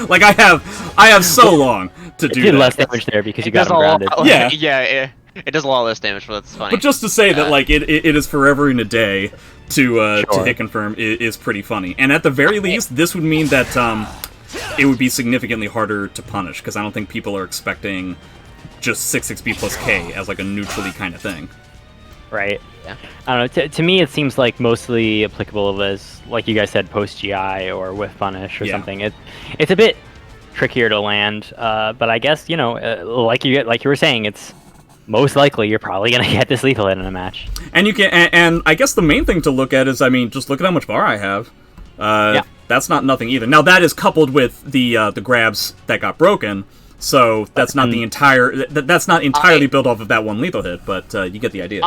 Like, I have so long to do that. You did less damage there because you got him grounded. Yeah, it does a lot less damage, but that's funny. But just to say that, like, it is forever in a day to hit confirm is pretty funny. And at the very least, this would mean that it would be significantly harder to punish, because I don't think people are expecting just 6XP plus K as, like, a neutrally kind of thing. Right. Yeah. I don't know. To me, it seems like mostly applicable as, like you guys said, post GI or with punish or something. It's a bit trickier to land, but I guess, you know, like you were saying, it's most likely you're probably gonna get this lethal hit in a match. And you can, and I guess the main thing to look at is, I mean, just look at how much bar I have. That's not nothing either. Now that is coupled with the grabs that got broken. So that's not the entire. That's not entirely built off of that one lethal hit, but you get the idea.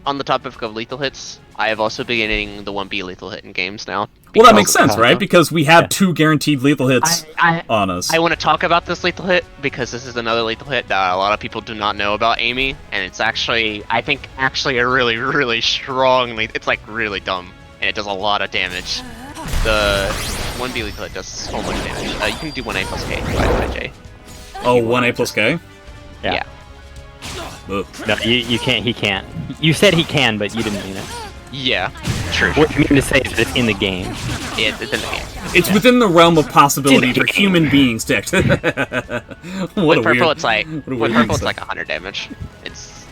On the topic of lethal hits, I have also been getting the 1B lethal hit in games now. Well, that makes sense, right? Because we have 2 guaranteed lethal hits on us. I want to talk about this lethal hit because this is another lethal hit that a lot of people do not know about Amy, and it's actually, I think, a really, really strong. It's like really dumb, and it does a lot of damage. The 1B lethal hit does so much damage. You can do 1A plus K, 5J. Oh, 1A plus K? Yeah. No, you can't. He can't. You said he can, but you didn't mean it. Yeah, true. What you mean to say is that it's in the game. Yeah, it's in the game. It's within the realm of possibility for human beings to actually. With purple, it's like 100 damage. It's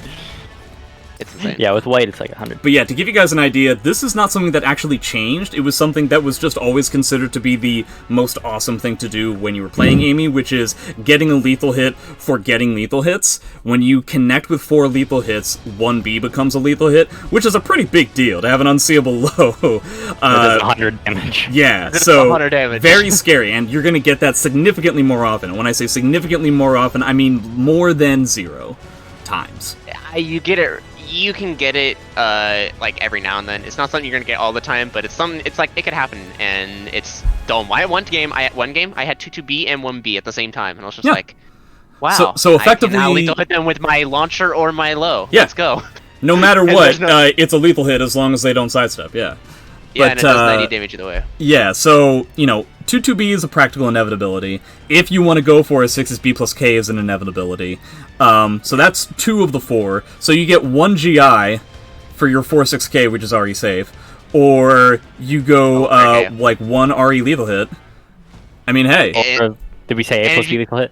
It's insane. Yeah, with white, it's like 100. But yeah, to give you guys an idea, this is not something that actually changed. It was something that was just always considered to be the most awesome thing to do when you were playing Amy, which is getting a lethal hit for getting lethal hits. When you connect with 4 lethal hits, 1B becomes a lethal hit, which is a pretty big deal to have an unseeable low. That's 100 damage. Yeah, so 100 damage. Very scary, and you're going to get that significantly more often. And when I say significantly more often, I mean more than 0 times. You get it. You can get it like every now and then. It's not something you're gonna get all the time, but it's something. It's like it could happen, and it's dumb. One game I had 2-2B and 1B at the same time, and I was just like, wow. So effectively, I can now lethal hit them with my launcher or my low. Yeah. Let's go. No matter what, it's a lethal hit as long as they don't sidestep. Yeah. Yeah, but, and it does 90 damage either way. Yeah, so, 2-2B is a practical inevitability. If you want to go for a 6B plus K is an inevitability. So that's 2 of the 4. So you get 1 GI for your 4-6K, which is already safe. Or you go, like, 1 RE lethal hit. I mean, hey. Did we say A plus B lethal hit?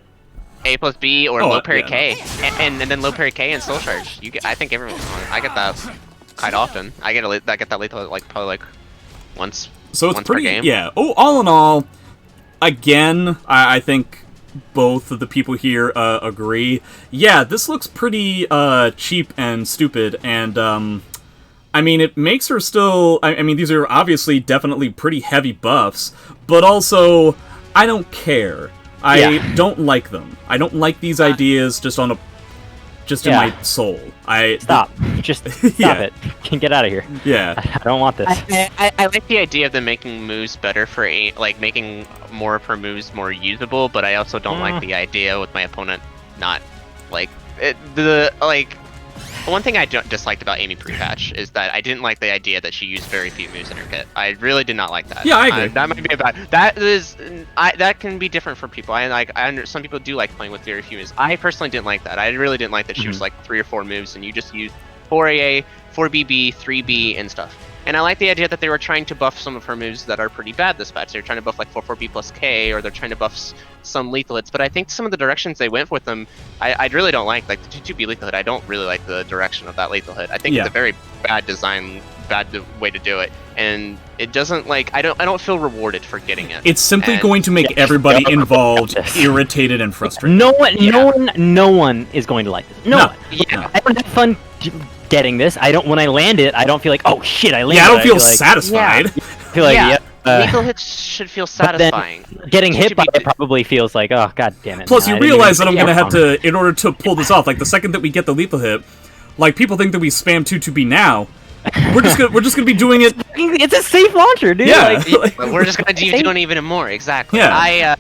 A plus B or low parry yeah, K. And then low parry K and soul charge. I think everyone... I get that quite often. I get that lethal hit, like, probably, like... Once so it's pretty per game. Yeah. Oh, all in all, again, I think both of the people here agree. Yeah, this looks pretty cheap and stupid, and I mean, it makes her still. I mean, these are obviously definitely pretty heavy buffs, but also I don't care. I don't like them. I don't like these ideas just in my soul. Stop it. Can get out of here. Yeah. I don't want this. I like the idea of them making moves better for like making more of her moves more usable, but I also don't like the idea with my opponent not like one thing I disliked about Amy pre-patch is that I didn't like the idea that she used very few moves in her kit. I really did not like that. Yeah, I agree. That might be bad. That can be different for people. Some people do like playing with very few moves. I personally didn't like that. I really didn't like that she was like 3 or 4 moves and you just used 4AA, 4BB, 3B, and stuff. And I like the idea that they were trying to buff some of her moves that are pretty bad this patch. They're trying to buff like 4-4B plus K, or they're trying to buff some lethal hits. But I think some of the directions they went with them, I really don't like. Like the 2-2B lethal hit, I don't really like the direction of that lethal hit. I think it's a very bad design, bad way to do it. And it doesn't like, I don't feel rewarded for getting it. It's simply going to make everybody involved irritated and frustrated. No one is going to like this. No one. Yeah. I don't have fun getting this. I don't. When I land it, I don't feel like, oh shit, I landed. Yeah, I don't feel like, satisfied. I feel like, lethal hits should feel satisfying. Getting hit by it probably feels like, oh god damn it. Plus, you realize that I'm gonna have to, in order to pull this off, like the second that we get the lethal hit, like people think that we spam 2-2B now. We're just gonna be doing it. It's a safe launcher, dude. Yeah, we're just gonna do it even more. Exactly. Yeah.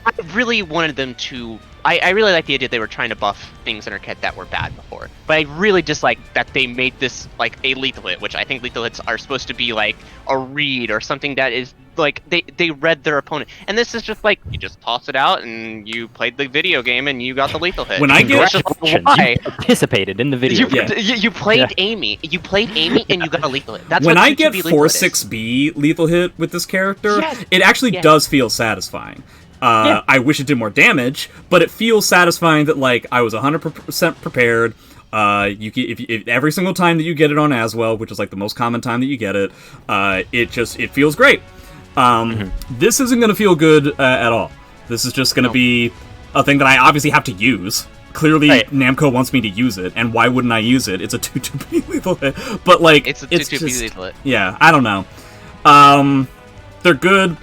I really wanted them to. I really like the idea they were trying to buff things in her kit that were bad before. But I really dislike that they made this like a lethal hit, which I think lethal hits are supposed to be like a read or something that is like they read their opponent. And this is just like you just toss it out and you played the video game and you got the lethal hit. When I get you participated in the video. You played Amy. You played Amy and you got a lethal hit. That's when what I get 4-6B lethal hit with this character, it actually does feel satisfying. I wish it did more damage, but it feels satisfying that like I was 100% prepared. If every single time that you get it on Aswell, which is like the most common time that you get it, it feels great. This isn't gonna feel good at all. This is just gonna be a thing that I obviously have to use. Clearly, Namco wants me to use it, and why wouldn't I use it? It's a 2-2B lethal hit, but like it's a 2-2B lethal hit. Yeah, I don't know. They're good.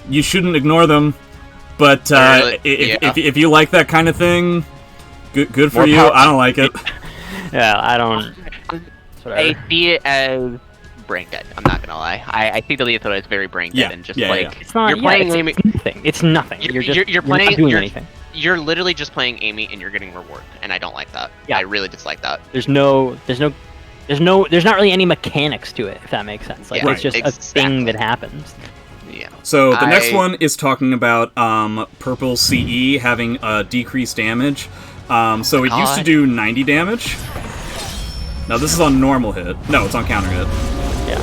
You shouldn't ignore them. But if you like that kind of thing, good for you. I don't like it. Yeah, I don't. I see it as brain dead. I'm not gonna lie. I see the lethal as very brain dead and just it's not. You're playing Amy. It's nothing. You're playing. Not doing anything. You're literally just playing Amy and you're getting reward, and I don't like that. Yeah. I really dislike that. There's not really any mechanics to it, if that makes sense. Like it's just a thing that happens. Yeah. So the next one is talking about purple CE having decreased damage. So it used to do 90 damage. Now this is on normal hit. No, it's on counter hit. Yeah.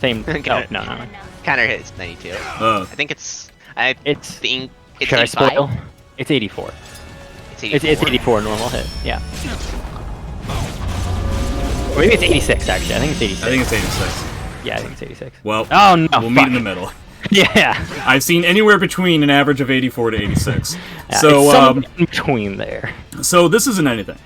Same. No. Counter hit is 92. I think it's. It's should 85? I spoil? It's 84. It's It's 84. It's 84 normal hit. Yeah. Or maybe it's 86 actually. I think it's 86. I think it's 86. Yeah, I think it's 86. Well, oh no, we'll meet in the middle. Yeah. I've seen anywhere between an average of 84 to 86. Yeah, So it's somewhere in between there. So this isn't anything.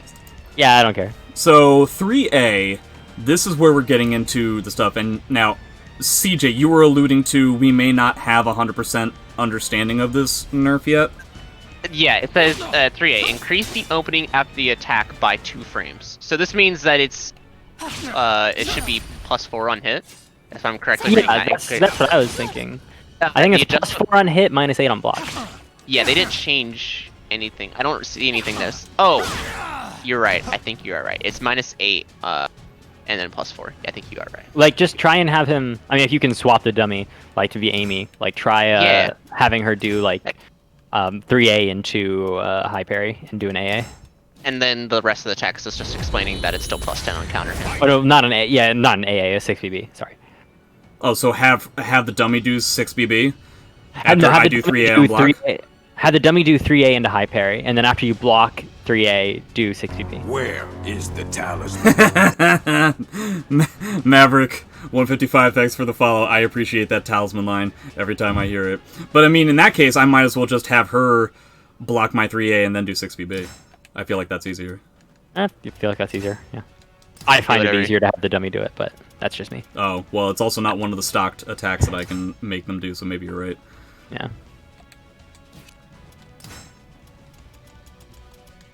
Yeah, I don't care. So 3A, this is where we're getting into the stuff. And now, CJ, you were alluding to we may not have 100% understanding of this nerf yet. Yeah, it says 3A, increase the opening after the attack by 2 frames. So this means that it should be +4 on hit, if I'm correctly reading that. That's what I was thinking. I think it's +4 on hit, -8 on block. Yeah, they didn't change anything. I don't see anything that's... Oh! You're right. I think you are right. It's -8, and then +4. Yeah, I think you are right. Like, just try and have him... I mean, if you can swap the dummy, like, to be Amy, like, try having her do, like, 3A into high parry and do an AA. And then the rest of the text is just explaining that it's still +10 on counter hit. Oh, no, not an A. Yeah, not an AA, a 6BB. Sorry. Oh, so have the dummy do 6BB? After I do 3A on block? 3A. Have the dummy do 3A into high parry, and then after you block 3A, do 6BB. Where is the talisman? Maverick 155, thanks for the follow. I appreciate that talisman line every time I hear it. But I mean, in that case, I might as well just have her block my 3A and then do 6BB. I feel like that's easier. You feel like that's easier, yeah. I find it easier to have the dummy do it, but that's just me. Oh, well, it's also not one of the stocked attacks that I can make them do, so maybe you're right. Yeah.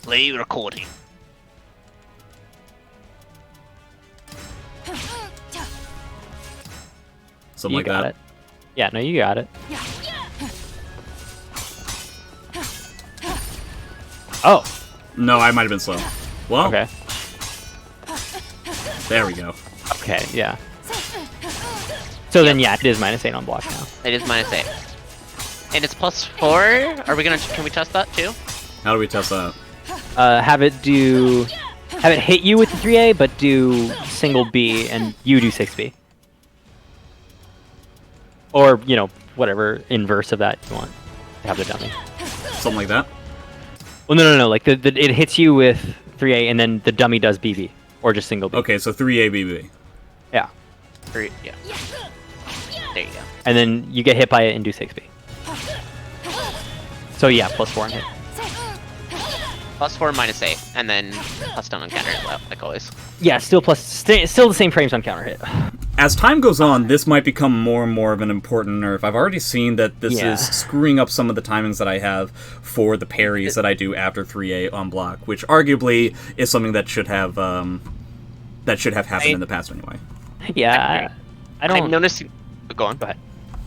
Play recording. Something You like got that. it. Yeah, no, you got it. Oh, No, I might have been slow. Well, okay. there we go. Okay, yeah. So then, yeah, it is -8 on block now. It is -8. And it's +4? Are we gonna... Can we test that too? How do we test that? Have it hit you with the 3A, but do single B and you do 6B. Or, you know, whatever inverse of that you want to have the dummy. Something like that? Well, no. Like, it hits you with 3A and then the dummy does BB. Or just single B. Okay, so 3ABB. Yeah. Yeah. There you go. And then you get hit by it and do 6B. So yeah, +4 on hit. +4, -8, and then +10 on counter hit, like always. Yeah, still the same frames on counter hit. As time goes on, this might become more and more of an important nerf. I've already seen that this Yeah. is screwing up some of the timings that I have for the parries that I do after 3A on block, which arguably is something that should have happened in the past anyway. Yeah, I don't. I'm noticing... Go on. Go ahead.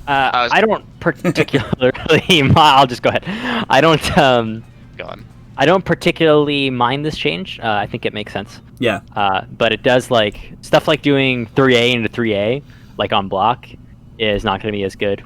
I don't particularly. I'll just go ahead. I don't. Go on. I don't particularly mind this change. I think it makes sense. Yeah. But it does, like, stuff like doing 3A into 3A, like on block, is not going to be as good.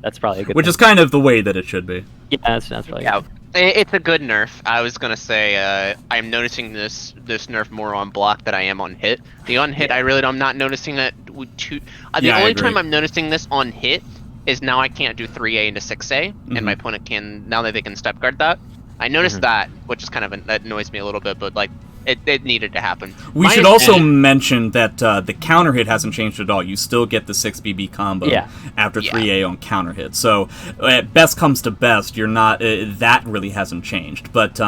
That's probably a good. Which thing. is kind of the way that it should be. Yeah, that's probably. Yeah, good. it's a good nerf. I was gonna say I'm noticing this nerf more on block than I am on hit. The on hit, I'm not noticing that. The only time I'm noticing this on hit is now I can't do 3A into 6A, and my opponent can, now that they can step guard that. I noticed that, which is kind of that annoys me a little bit, but like it needed to happen. We should also mention that the counter hit hasn't changed at all. You still get the 6BB combo after 3A on counter hit. So at best comes to best, you're not that really hasn't changed. But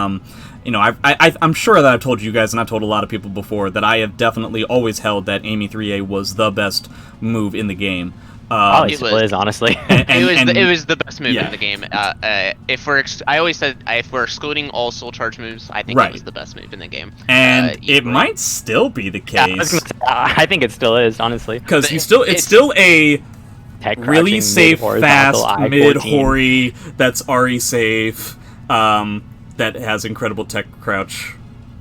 you know, I'm sure that I've told you guys, and I've told a lot of people before, that I have definitely always held that Amy 3A was the best move in the game. Probably still is, honestly. It was the best move in the game. I always said if we're excluding all soul charge moves, I think it was the best move in the game. And it might still be the case. I think it still is, honly. Because it's still a really safe, fast mid Hori that's RE safe. That has incredible tech crouch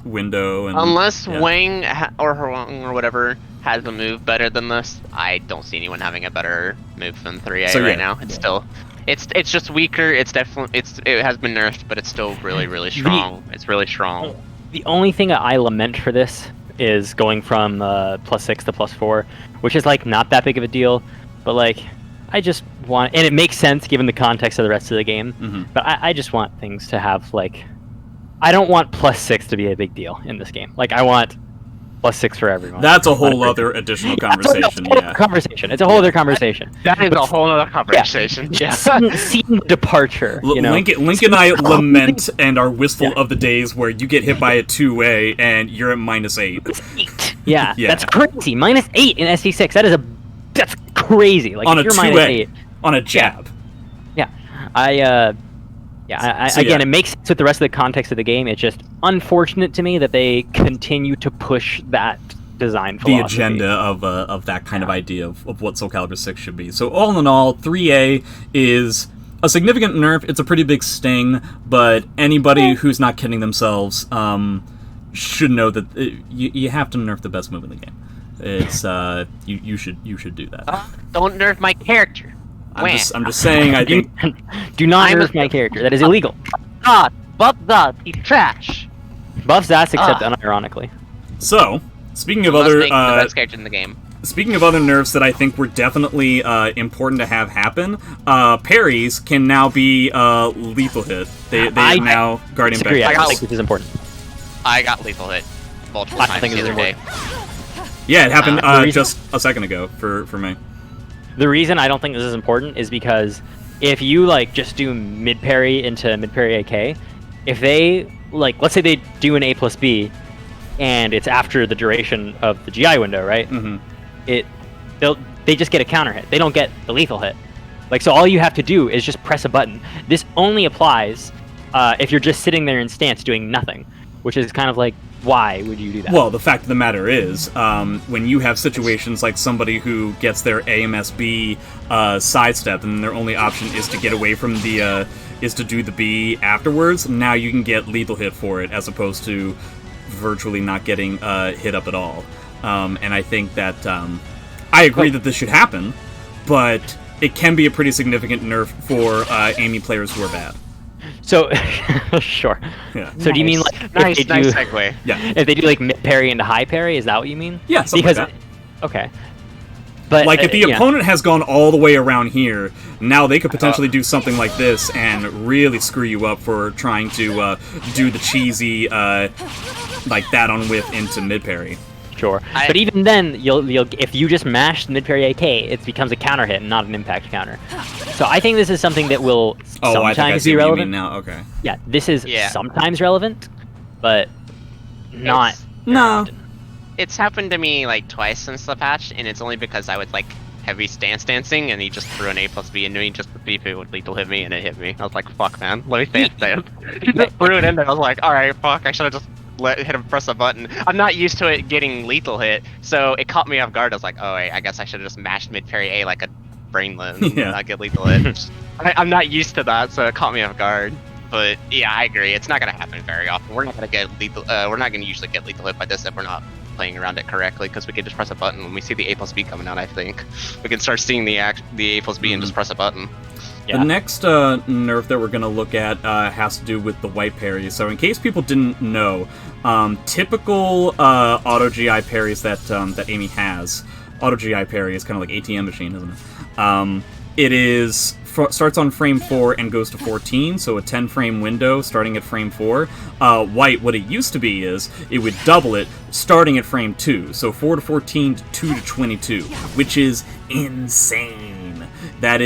window. And, unless Wang or Huang or whatever has a move better than this, I don't see anyone having a better move than 3A right now. It's still, it's just weaker. It's definitely it has been nerfed, but it's still really strong. It's really strong. The only thing I lament for this is going from +6 to +4, which is like not that big of a deal, but like I just want, and it makes sense given the context of the rest of the game. But I just want things to have like I don't want +6 to be a big deal in this game. Like, I want +6 for everyone. That's a whole other additional conversation. Yeah, conversation. It's a whole other conversation. That is a whole other conversation. Yeah. Seeing the departure. You know? Link and I lament and are wistful of the days where you get hit by a 2A and you're at -8. Yeah, Yeah. that's crazy. -8 in SC6. That's crazy. Like, On a if you're 2A. -8. On a jab. Yeah. So, Again, yeah. it makes sense with the rest of the context of the game. It's just unfortunate to me that they continue to push that design The philosophy. agenda of that kind of idea of what Soul Calibur 6 should be. So all in all, 3A is a significant nerf. It's a pretty big sting, but anybody who's not kidding themselves should know that you have to nerf the best move in the game. It's you should do that. Don't nerf my character. I'm just saying. I think Do not nerf my character. That is illegal. Buff that, he's trash. Buffs ass, except unironically. so. Speaking of Must other make the best character in the game. Speaking of other nerfs that I think were definitely important to have happen, parries can now be lethal hit. They now Guardian Disagree. back. I don't think this is important. I got lethal hit multiple I times think the it's other day. Yeah, it happened the reason- just a second ago for me. The reason I don't think this is important is because if you like just do mid parry into mid parry AK, if they let's say they do an A+B, and it's after the duration of the GI window, right? Mm-hmm. They just get a counter hit. They don't get the lethal hit. Like, so all you have to do is just press a button. This only applies if you're just sitting there in stance doing nothing, which is kind of like, why would you do that? Well, the fact of the matter is, when you have situations like somebody who gets their AMSB sidestep and their only option is to get away from the is to do the B afterwards, now you can get lethal hit for it as opposed to virtually not getting hit up at all. And I think that I agree that this should happen, but it can be a pretty significant nerf for Amy players who are bad. So, sure. Yeah. So do you mean like Nice if they do, segue. Yeah. if they do like mid parry into high parry? Is that what you mean? Yeah, something because like okay, but Like, if the yeah. opponent has gone all the way around here, now they could potentially do something like this and really screw you up for trying to do the cheesy, like, that on whip into mid-parry. Sure, but even then, you'll if you just mash the mid parry AK, it becomes a counter hit and not an impact counter. So I think this is something that will Oh, I think I sometimes see be what you relevant. mean now, okay. Yeah, this is Yeah. sometimes relevant, but not. No. It's happened to me like twice since the patch, and it's only because I was like heavy stance dancing, and he just threw an A+B into me just to see if it would lethal hit me, and it hit me. I was like, fuck, man, let me stance dance. He just threw it in there. I was like, alright, fuck, I should have just hit him press a button. I'm not used to it getting lethal hit, so it caught me off guard. I was like, oh wait, I guess I should have just mashed mid parry A like a brainlet and Yeah. not get lethal hit. I'm not used to that, so it caught me off guard. But yeah, I agree. It's not gonna happen very often. We're not gonna get lethal. We're not gonna usually get lethal hit by this if we're not playing around it correctly, because we can just press a button when we see the A+B coming out. I think we can start seeing the A+B and just press a button. Yeah. The next nerf that we're going to look at has to do with the white parry. So in case people didn't know, typical auto GI parries that Amy has, auto GI parry is kind of like ATM machine, isn't it? It is starts on frame 4 and goes to 14, so a 10-frame window starting at frame 4. White, what it used to be is it would double it starting at frame 2, so 4 to 14 to 2 to 22, which is insane. That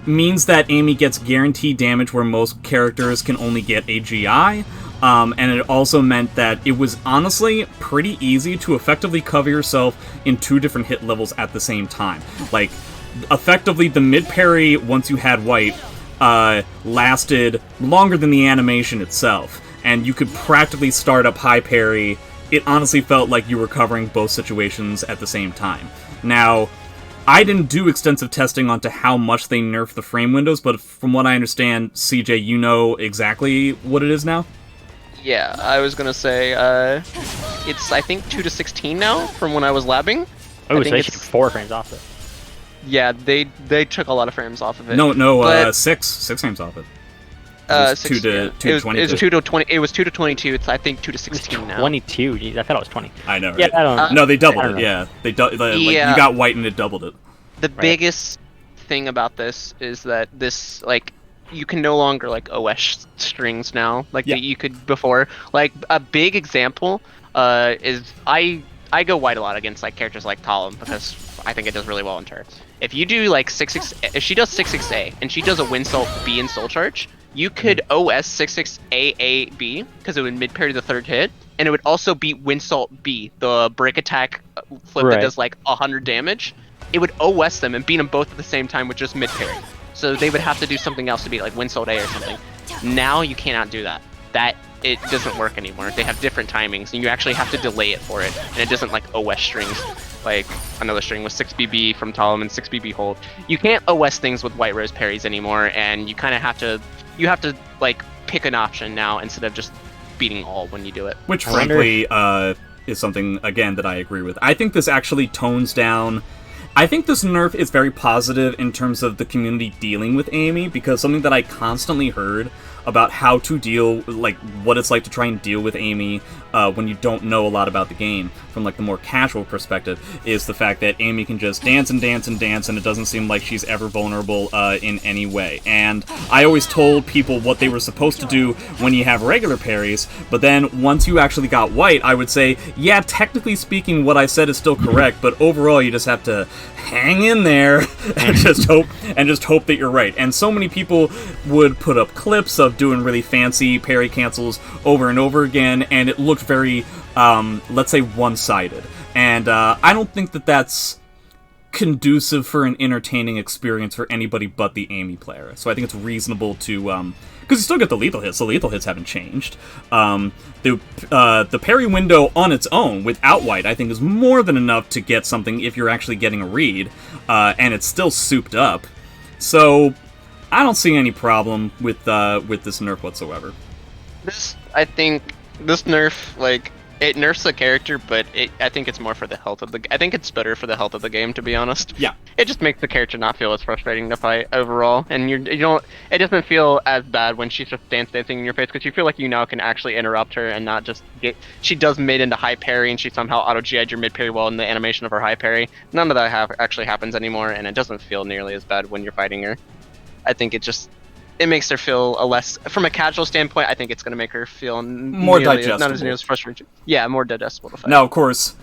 means that Amy gets guaranteed damage where most characters can only get a GI. And it also meant that it was honestly pretty easy to effectively cover yourself in 2 different hit levels at the same time. Like, effectively, the mid-parry, once you had white, lasted longer than the animation itself. And you could practically start up high parry. It honestly felt like you were covering both situations at the same time. Now, I didn't do extensive testing onto how much they nerfed the frame windows, but from what I understand, CJ, you know exactly what it is now? Yeah, I was gonna say, it's I think 2 to 16 now from when I was labbing. Oh, I so think they it's- took 4 frames off it. Yeah, they took a lot of frames off of it. No, But- 6 frames off it. It was 2 to It was 22. 2 to 20. It was 2 to 22. It's I think 2 to 16 now. 22. Jeez, I thought it was 20. I know, right? Yeah, I don't. No, they doubled I don't it, know. yeah. Like, Yeah. you got white and it doubled it. The biggest thing about this is that this, like, you can no longer like OS strings now, like Yeah. that you could before. Like a big example is I go white a lot against like characters like Talon because I think it does really well in turrets. If you do like 6-6, if she does 6-6A and she does a Winsult B in Soul Charge, you could OS 6-6A B because it would mid parry the third hit, and it would also beat Winsult B, the break attack flip that does like 100 damage. It would OS them and beat them both at the same time with just mid parry. So they would have to do something else to beat like Winsult A or something. Now you cannot do that. It doesn't work anymore. They have different timings, and you actually have to delay it for it, and it doesn't like OS strings. Like another string with 6BB from Talon and 6BB hold. You can't OS things with White Rose parries anymore, and you kind of have to. You have to like pick an option now instead of just beating all when you do it. Which, frankly, is something again that I agree with. I think this actually tones down. I think this nerf is very positive in terms of the community dealing with Amy, because something that I constantly heard about how to deal, like, what it's like to try and deal with Amy when you don't know a lot about the game, from, like, the more casual perspective, is the fact that Amy can just dance and dance and dance, and it doesn't seem like she's ever vulnerable in any way. And I always told people what they were supposed to do when you have regular parries, but then once you actually got white, I would say, yeah, technically speaking, what I said is still correct, but overall you just have to hang in there and just hope that you're right. And so many people would put up clips of doing really fancy parry cancels over and over again, and it looked very, let's say, one-sided. And I don't think that that's conducive for an entertaining experience for anybody but the Amy player. So I think it's reasonable to, because you still get the lethal hits. The lethal hits haven't changed. The parry window on its own, without white, I think is more than enough to get something if you're actually getting a read, and it's still souped up. So I don't see any problem with this nerf whatsoever. I think this nerf, like, it nerfs the character, but I think it's more for the health of the. I think it's better for the health of the game, to be honest. Yeah. It just makes the character not feel as frustrating to fight overall, and you don't. It doesn't feel as bad when she's just dancing in your face, because you feel like you now can actually interrupt her and not just get. She does mid into high parry, and she somehow auto GI'd your mid parry while in the animation of her high parry. None of that actually happens anymore, and it doesn't feel nearly as bad when you're fighting her. I think it makes her feel a less, from a casual standpoint, I think it's going to make her feel more digestible. Not as frustrating. Yeah, more digestible to fight. Now, of course,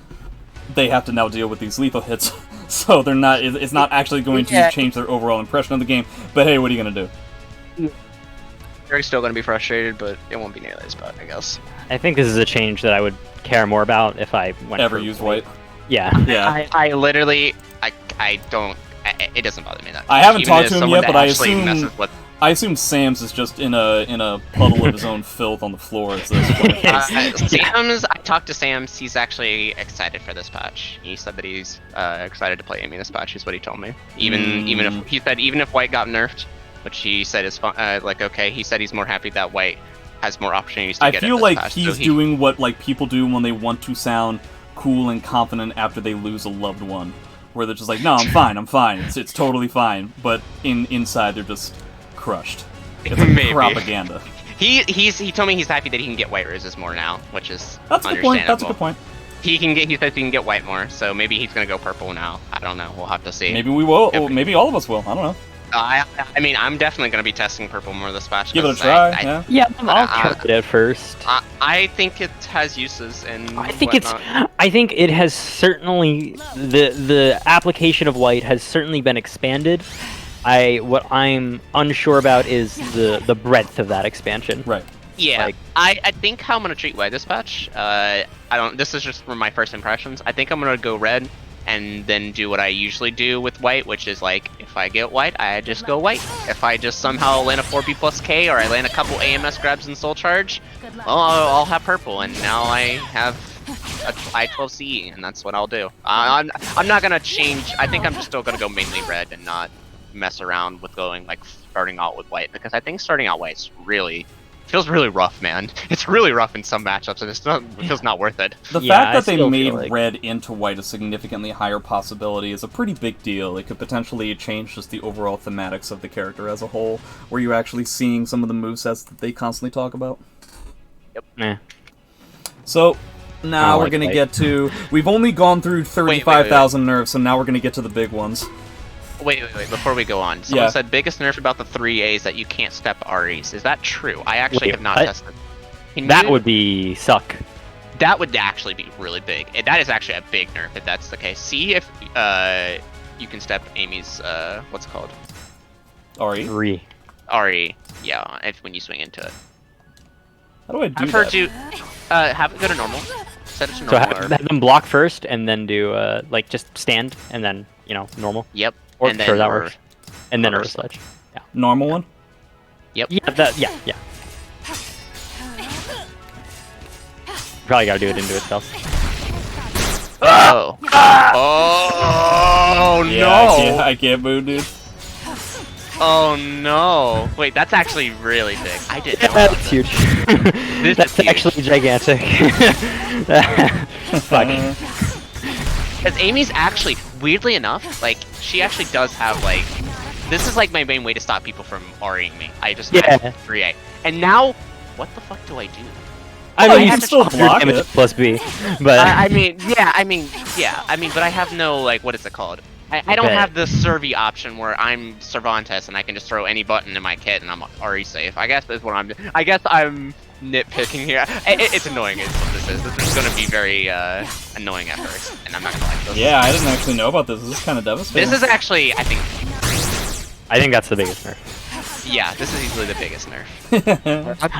they have to now deal with these lethal hits, so they're not. It's not actually going to change their overall impression of the game. But hey, what are you going to do? They're still going to be frustrated, but it won't be nearly as bad, I guess. I think this is a change that I would care more about if I went ever use white. Yeah. Yeah. I literally, I don't. It doesn't bother me that much. I haven't talked to him yet, but I assume with Sam's is just in a puddle of his own filth on the floor. It's this Sam's. I talked to Sam's. He's actually excited for this patch. He said that he's excited to play Amy this patch. Is what he told me. Even if White got nerfed, which he said is fun, like okay, he said he's more happy that White has more opportunities to get it. I feel like patch. he's doing what like people do when they want to sound cool and confident after they lose a loved one, where they're just like, no, I'm fine. It's totally fine. But inside they're just crushed. It's like Maybe. Propaganda. He told me he's happy that he can get White Roses more now, which is That's a good point. That's a good point. He says he can get white more, so maybe he's gonna go purple now. I don't know. We'll have to see. Maybe we will. Or maybe all of us will. I don't know. I mean, I'm definitely gonna be testing purple more this patch. Give it a try. Yeah, I'll try it at first. I think it has uses, and I think it has certainly the application of white has certainly been expanded. What I'm unsure about is the breadth of that expansion. Right. Yeah, I think how I'm gonna treat white this patch. This is just from my first impressions. I think I'm gonna go red, and then do what I usually do with white, which is like if I get white, I just go white. If I just somehow land a 4B plus K, or I land a couple AMS grabs in Soul Charge, well, I'll have purple, and now I have a I-12CE, and that's what I'll do. I'm not gonna change. I think I'm just still gonna go mainly red and not mess around with going like starting out with white, because I think starting out white's feels really rough, man. It's really rough in some matchups, and it feels not worth it. The fact that they made red into white a significantly higher possibility is a pretty big deal. It could potentially change just the overall thematics of the character as a whole. Were you actually seeing some of the movesets that they constantly talk about? Yep. So now we're gonna get to. We've only gone through 35,000 nerfs, so now we're gonna get to the big ones. Wait. Before we go on, someone said biggest nerf about the 3As that you can't step REs. Is that true? I actually have not tested. That would be suck. That would actually be really big. That is actually a big nerf if that's the case. See if you can step Amy's what's it called? RE. RE. Yeah, when you swing into it. How do I do that? I've heard you have it go to normal. Set it to normal. So have them block first, and then do like just stand, and then normal. Yep. Or and then sure, that works. And then a sledge. Yeah. Normal one. Yep. Yeah. Probably gotta do it into itself. Oh. Oh Yeah, no! I can't move, dude. Oh no! Wait, that's actually really big. I didn't know That's about huge. This That's is huge. actually gigantic. Fuck. Because Amy's actually, weirdly enough, like, she actually does have, like... This is, like, my main way to stop people from REing me. I just have 3A. And now, what the fuck do I do? I mean, you you can can still block damage it. plus B, but I mean, but I have no, like, what is it called? I don't Okay. have the Survey option where I'm Cervantes and I can just throw any button in my kit and I'm RE safe. I guess that's what I'm doing. I guess I'm nitpicking here. It's annoying is what this is. This is going to be very annoying at first, and I'm not going to like this. Yeah, I didn't actually know about this. This is kind of devastating. This is actually, I think that's the biggest nerf. yeah, this is easily the biggest nerf.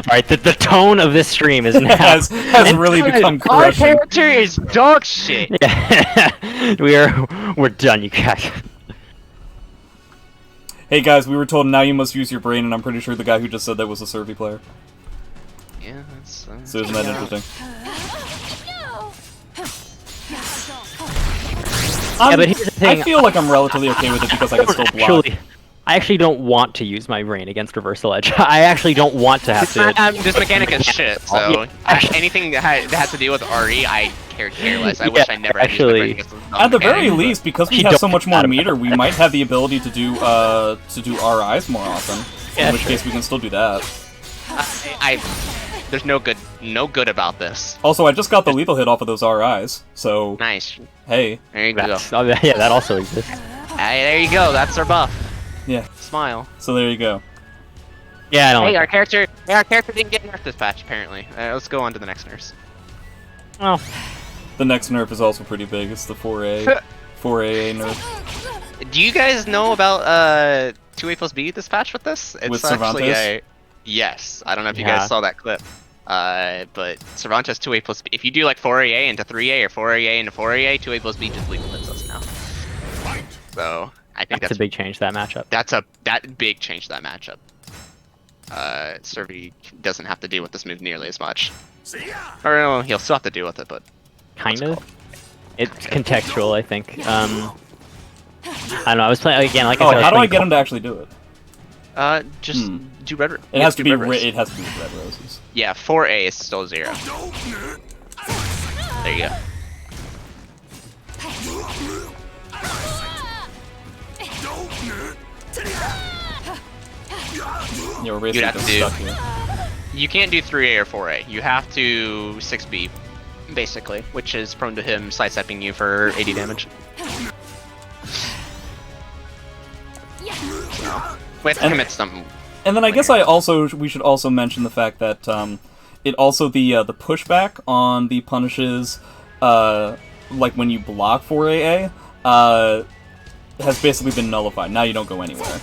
Alright, the tone of this stream is now has really become Our crushing. character is dog shit. we're done, you guys. Hey guys, we were told now you must use your brain, and I'm pretty sure the guy who just said that was a Survey player. Yeah, that's... So isn't that interesting? Yeah, but here's the thing. I feel like I'm relatively okay with it because I can still block. I actually don't want to use my brain against reversal edge. I actually don't want to have to. This mechanic is shit, so anything that has to do with RE, I care less. I wish I never had actually, used the brain against At the very mechanics, least, because we have so much more meter, we might have the ability to do RIs more often. Yeah, in which case we can still do that. there's no good about this. Also, I just got the lethal hit off of those RIs, so Nice. hey. There you go. Yeah, that also exists. Hey, there you go. That's our buff. Yeah. Smile. So there you go. Yeah, I don't. Hey, Like our character didn't get nerfed this patch apparently. Let's go on to the next nerfs. well, The next nerf is also pretty big. It's the 4AA nerf. Do you guys know about 2A plus B this patch with this? It's With actually Cervantes? yes. I don't know if you Yeah. guys saw that clip. But Cervantes 2A plus B. If you do like 4AA into 3A or 4AA into 4AA, 2A plus B just lethal hits us now. So I think that's a big change to that matchup. that big change to that matchup. Survey doesn't have to deal with this move nearly as much. Or no, he'll still have to deal with it, but Kind of. It's contextual, I think. I don't know. I was playing again. Like I said, Oh, how do I get him to actually do it? just do red. It has to be red rose. it has to be with red roses. Yeah, 4A is still 0. There you go. Yeah, we're basically You'd have just to do- stuck here. You can't do 3A or 4A. You have to 6B, basically, which is prone to him sidestepping you for 80 damage. So, we have to commit something. And then I guess we should also mention the fact that it also the pushback on the punishes like when you block 4AA has basically been nullified. Now you don't go anywhere.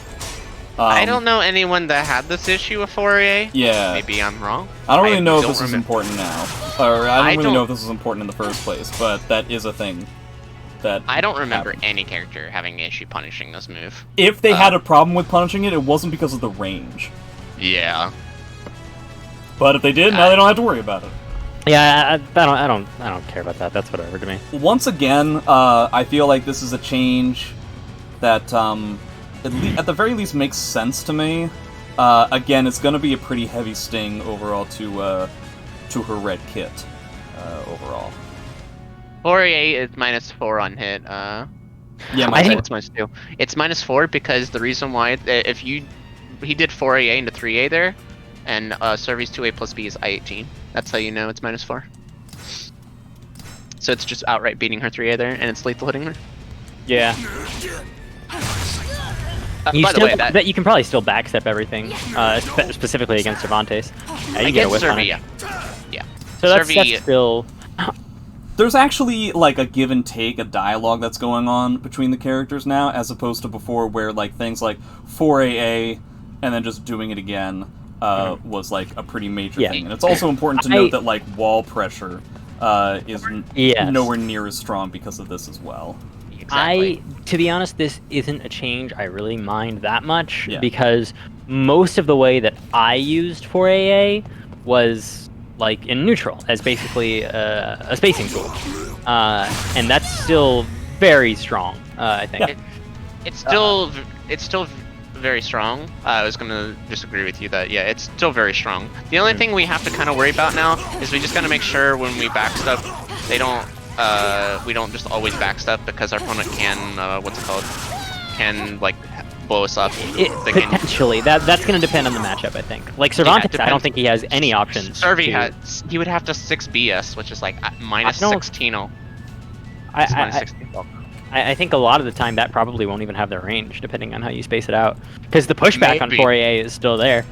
I don't know anyone that had this issue with 4A. Yeah. Maybe I'm wrong. I don't really know if don't this is remember. important now. Or I don't really don't- know if this is important in the first place, but that is a thing. That I don't remember happened. any character having an issue punishing this move. If they had a problem with punishing it, it wasn't because of the range. Yeah. But if they did, now they don't have to worry about it. Yeah, I don't care about that. That's whatever to me. Once again, I feel like this is a change that, at the very least, makes sense to me. Again, it's going to be a pretty heavy sting overall to her red kit. Overall. 4A is -4 on hit. Yeah, I think my it's -2. It's -4 because the reason why, he did 4AA into 3A there, and Survey's 2A plus B is I-18. That's how you know it's -4. So it's just outright beating her 3A there, and it's lethal hitting her. Yeah. By the way, that you can probably still backstep everything, specifically against Cervantes. You get a whiff on it. Yeah. So that's still. There's actually like a give and take, a dialogue that's going on between the characters now, as opposed to before, where like things like 4AA and then just doing it again was like a pretty major thing. And it's also important to note that like wall pressure is nowhere near as strong because of this as well. Exactly. To be honest, this isn't a change I really mind that much because most of the way that I used 4AA was like in neutral as basically a spacing tool, and that's still very strong. I think it's still very strong. I was gonna disagree with you that it's still very strong. The only thing we have to kind of worry about now is we just gotta make sure when we backstep, we don't just always backstep because our opponent can can like blow us up. Potentially, that's going to depend on the matchup, I think. Like Cervantes, I don't think he has any options. He would have to 6BS, which is like minus 16. I think a lot of the time that probably won't even have their range, depending on how you space it out. Because the pushback on 4AA is still there.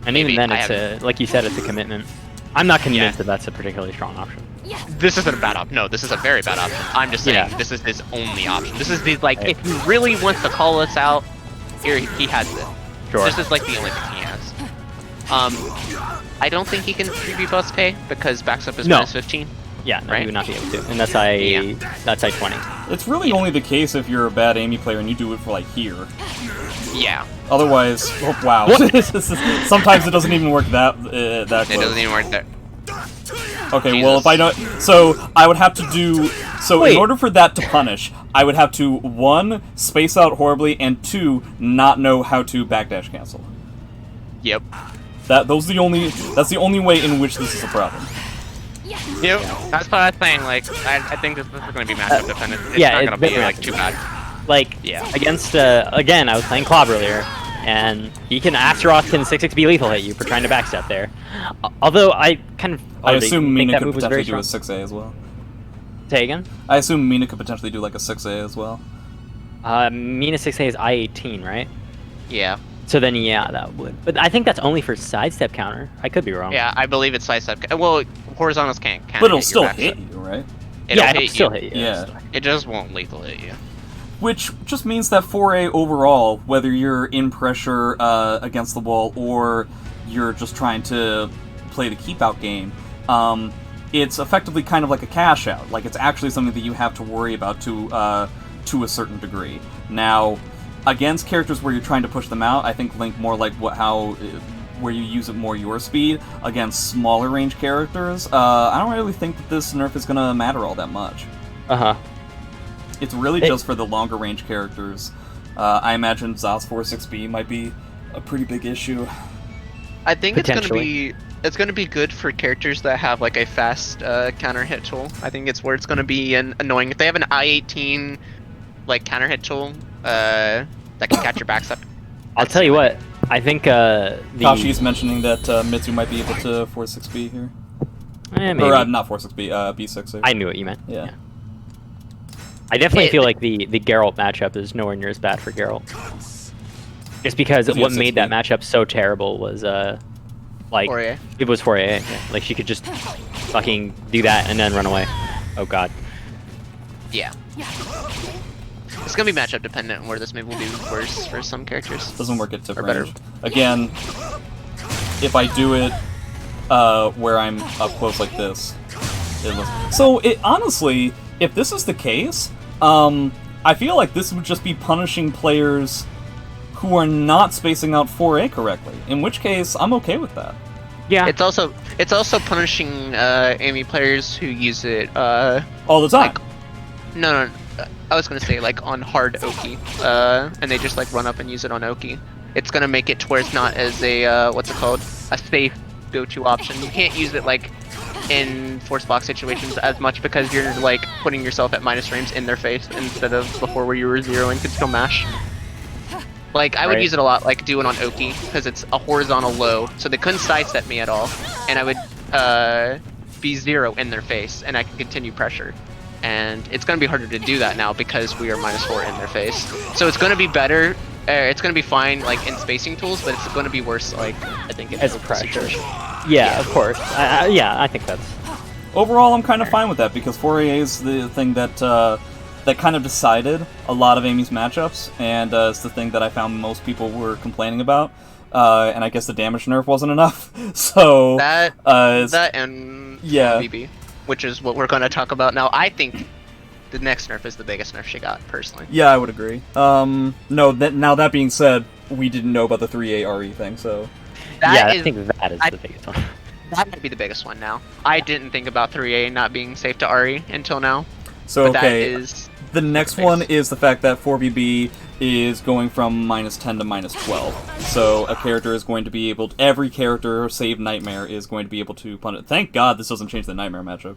And even then, it's like you said, it's a commitment. I'm not convinced that that's a particularly strong option. This isn't a bad option. No, this is a very bad option. I'm just saying this is his only option. This is the if he really wants to call us out, here he has it. Sure. This is like the only thing he has. I don't think he can 3B bus pay because backs-up is minus 15. Yeah, no, he would not be able to, and that's that's I-20. It's really only the case if you're a bad Amy player and you do it for like here. Yeah. Otherwise, wow. Sometimes it doesn't even work that close. It doesn't even work there. Okay, Jesus. well, if I don't... So, I would have to do... So, in order for that to punish, I would have to, 1, space out horribly, and 2, not know how to backdash cancel. Yep. That's the only way in which this is a problem. Yep, that's what I was saying, like, I think this is going to be matchup dependent. It's not going to be, like, too bad. Like, against, again, I was playing Klob earlier, and he can, Astaroth can 6-6B lethal hit you for trying to backstep there. Although, I kind of... I assume Mina could potentially do a 6A as well. Say again? I assume Mina could potentially do like a 6A as well. Mina 6A is I-18, right? Yeah. So then, that would. But I think that's only for sidestep counter. I could be wrong. Yeah, I believe it's sidestep. Well, horizontals can't but it'll still hit you, right? It'll still hit you. Yeah. It just won't lethal hit you. Which just means that 4A overall, whether you're in pressure against the wall or you're just trying to play the keep-out game, it's effectively kind of like a cash-out. Like, it's actually something that you have to worry about to a certain degree. Now, against characters where you're trying to push them out, I think Link more like where you use it more your speed. Against smaller range characters, I don't really think that this nerf is going to matter all that much. It's really just for the longer range characters. I imagine Zos 4-6B might be a pretty big issue. I think it's gonna be good for characters that have like a fast counter hit tool. I think it's where it's gonna be annoying if they have an I-18 like counter hit tool that can catch your backs up. I'll tell you what. I think Kashi's mentioning that Mitsu might be able to 4-6B here. Maybe. Or not 4-6B, B6. Here. I knew what you meant. Yeah. I definitely feel like the Geralt matchup is nowhere near as bad for Geralt. Just because what made that matchup so terrible was like 4A. It was 4A. Yeah. Like she could just fucking do that and then run away. Oh god. Yeah. It's gonna be matchup dependent where this maybe will be worse for some characters. Doesn't work at tip better. range. Again, if I do it where I'm up close like this, honestly, if this is the case, I feel like this would just be punishing players who are not spacing out 4A correctly. In which case, I'm okay with that. Yeah. It's also punishing Amy players who use it all the time. Like, no, I was gonna say like on hard Oki, and they just like run up and use it on Oki. It's gonna make it to where it's not as a what's it called, a safe go-to option. You can't use it like in force box situations as much because you're like putting yourself at minus frames in their face instead of before where you were 0 and could still mash. Like I would use it a lot, like do it on Oki because it's a horizontal low, so they couldn't sidestep me at all, and I would be 0 in their face, and I can continue pressure. and it's going to be harder to do that now because we are -4 in their face. So it's going to be better. It's going to be fine, like in spacing tools, but it's going to be worse, like I think in As a pressure. Yeah, of course. Yeah, I think that's. Overall, I'm kind of fine with that because 4AA is the thing that that kind of decided a lot of Amy's matchups, and it's the thing that I found most people were complaining about. And I guess the damage nerf wasn't enough. So that and BB, which is what we're going to talk about now. I think the next nerf is the biggest nerf she got, personally. Yeah, I would agree. No, now that being said, we didn't know about the 3A RE thing, so... I think that is the biggest one. That might be the biggest one now. I didn't think about 3A not being safe to RE until now. So, but okay, that is the next one is the fact that 4BB is going from -10 to -12. So a character is going to be able every character, save Nightmare, is going to be able to punish. Thank God this doesn't change the Nightmare matchup.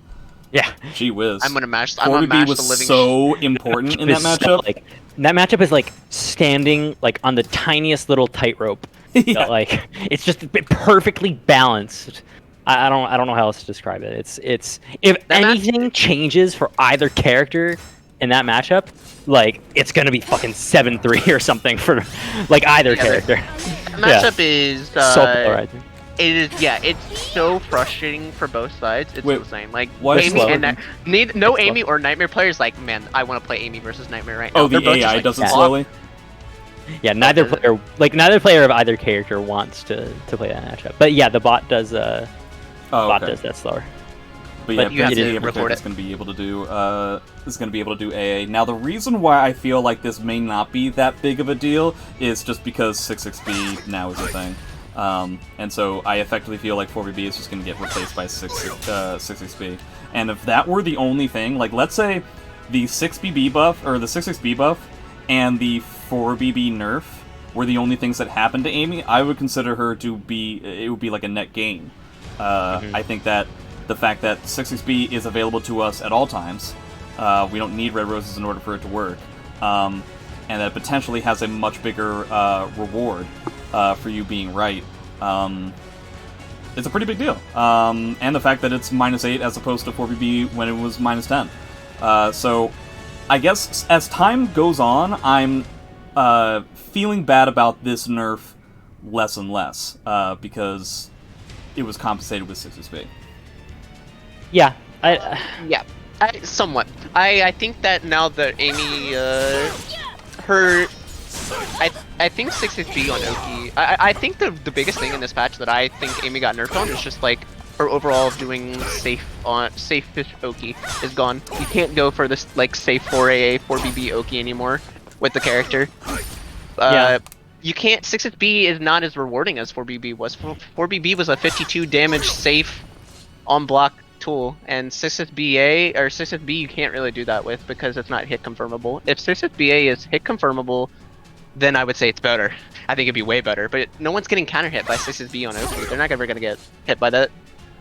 Yeah. Gee whiz. I'm gonna mash 4BB was the living so important in that matchup. That matchup is like standing like on the tiniest little tightrope. Yeah. Like it's just perfectly balanced. I don't know how else to describe it. It's if anything changes for either character in that matchup, like it's gonna be fucking 7-3 or something for like either character. The matchup is so polarizing. It is, it's so frustrating for both sides. It's insane. Like Amy and Amy or Nightmare players. Like, man, I want to play Amy versus Nightmare right now. Oh, the AI does it slowly. Yeah, neither player of either character wants to play that matchup. But yeah, the bot does. Bot does that slower. But yeah, you have to record is going to be able to do AA. Now, the reason why I feel like this may not be that big of a deal is just because 66B now is a thing. And so I effectively feel like 4BB is just going to get replaced by 66B. And if that were the only thing, like let's say the 6BB buff, or the 66B buff, and the 4BB nerf were the only things that happened to Amy, I would consider her to be, it would be like a net gain. I think that the fact that 66B is available to us at all times, we don't need Red Roses in order for it to work, and that it potentially has a much bigger reward for you being right, it's a pretty big deal. And the fact that it's -8 as opposed to 4BB when it was -10. So I guess as time goes on, I'm feeling bad about this nerf less and less, because it was compensated with 66B. Yeah, somewhat. I think that now that Amy, I think 66B on Oki. I think the biggest thing in this patch that I think Amy got nerfed on is just like her overall doing safe-ish Oki is gone. You can't go for this like safe 4AA 4BB Oki anymore with the character. You can't. 66B is not as rewarding as 4BB was. 4BB was a 52 damage safe on block tool, and 66BA or 66B you can't really do that with because it's not hit confirmable. If 66BA is hit confirmable, then I would say it's better. I think it'd be way better, but no one's getting counter hit by 66B on Oki. They're not ever gonna get hit by that.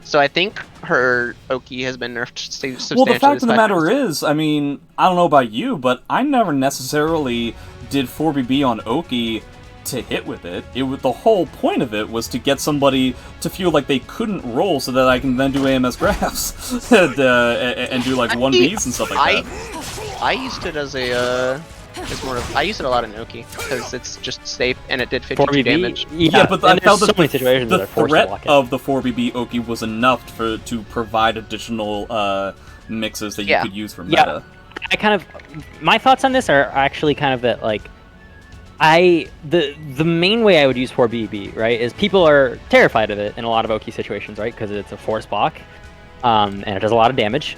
So I think her Oki has been nerfed substantially. Well, the fact of the matter is, I mean, I don't know about you, but I never necessarily did 4BB on Oki to hit with it. The whole point of it was to get somebody to feel like they couldn't roll, so that I can then do AMS graphs and do like 1Bs and stuff like that. I used it as a. I used it a lot in Oki because it's just safe and it did 52 damage. Yeah, but I felt that the threat of the 4BB Oki was enough to provide additional mixes that you could use for meta. My thoughts on this are actually kind of that like. The main way I would use 4BB, right, is people are terrified of it in a lot of Oki situations, right, because it's a force block, and it does a lot of damage,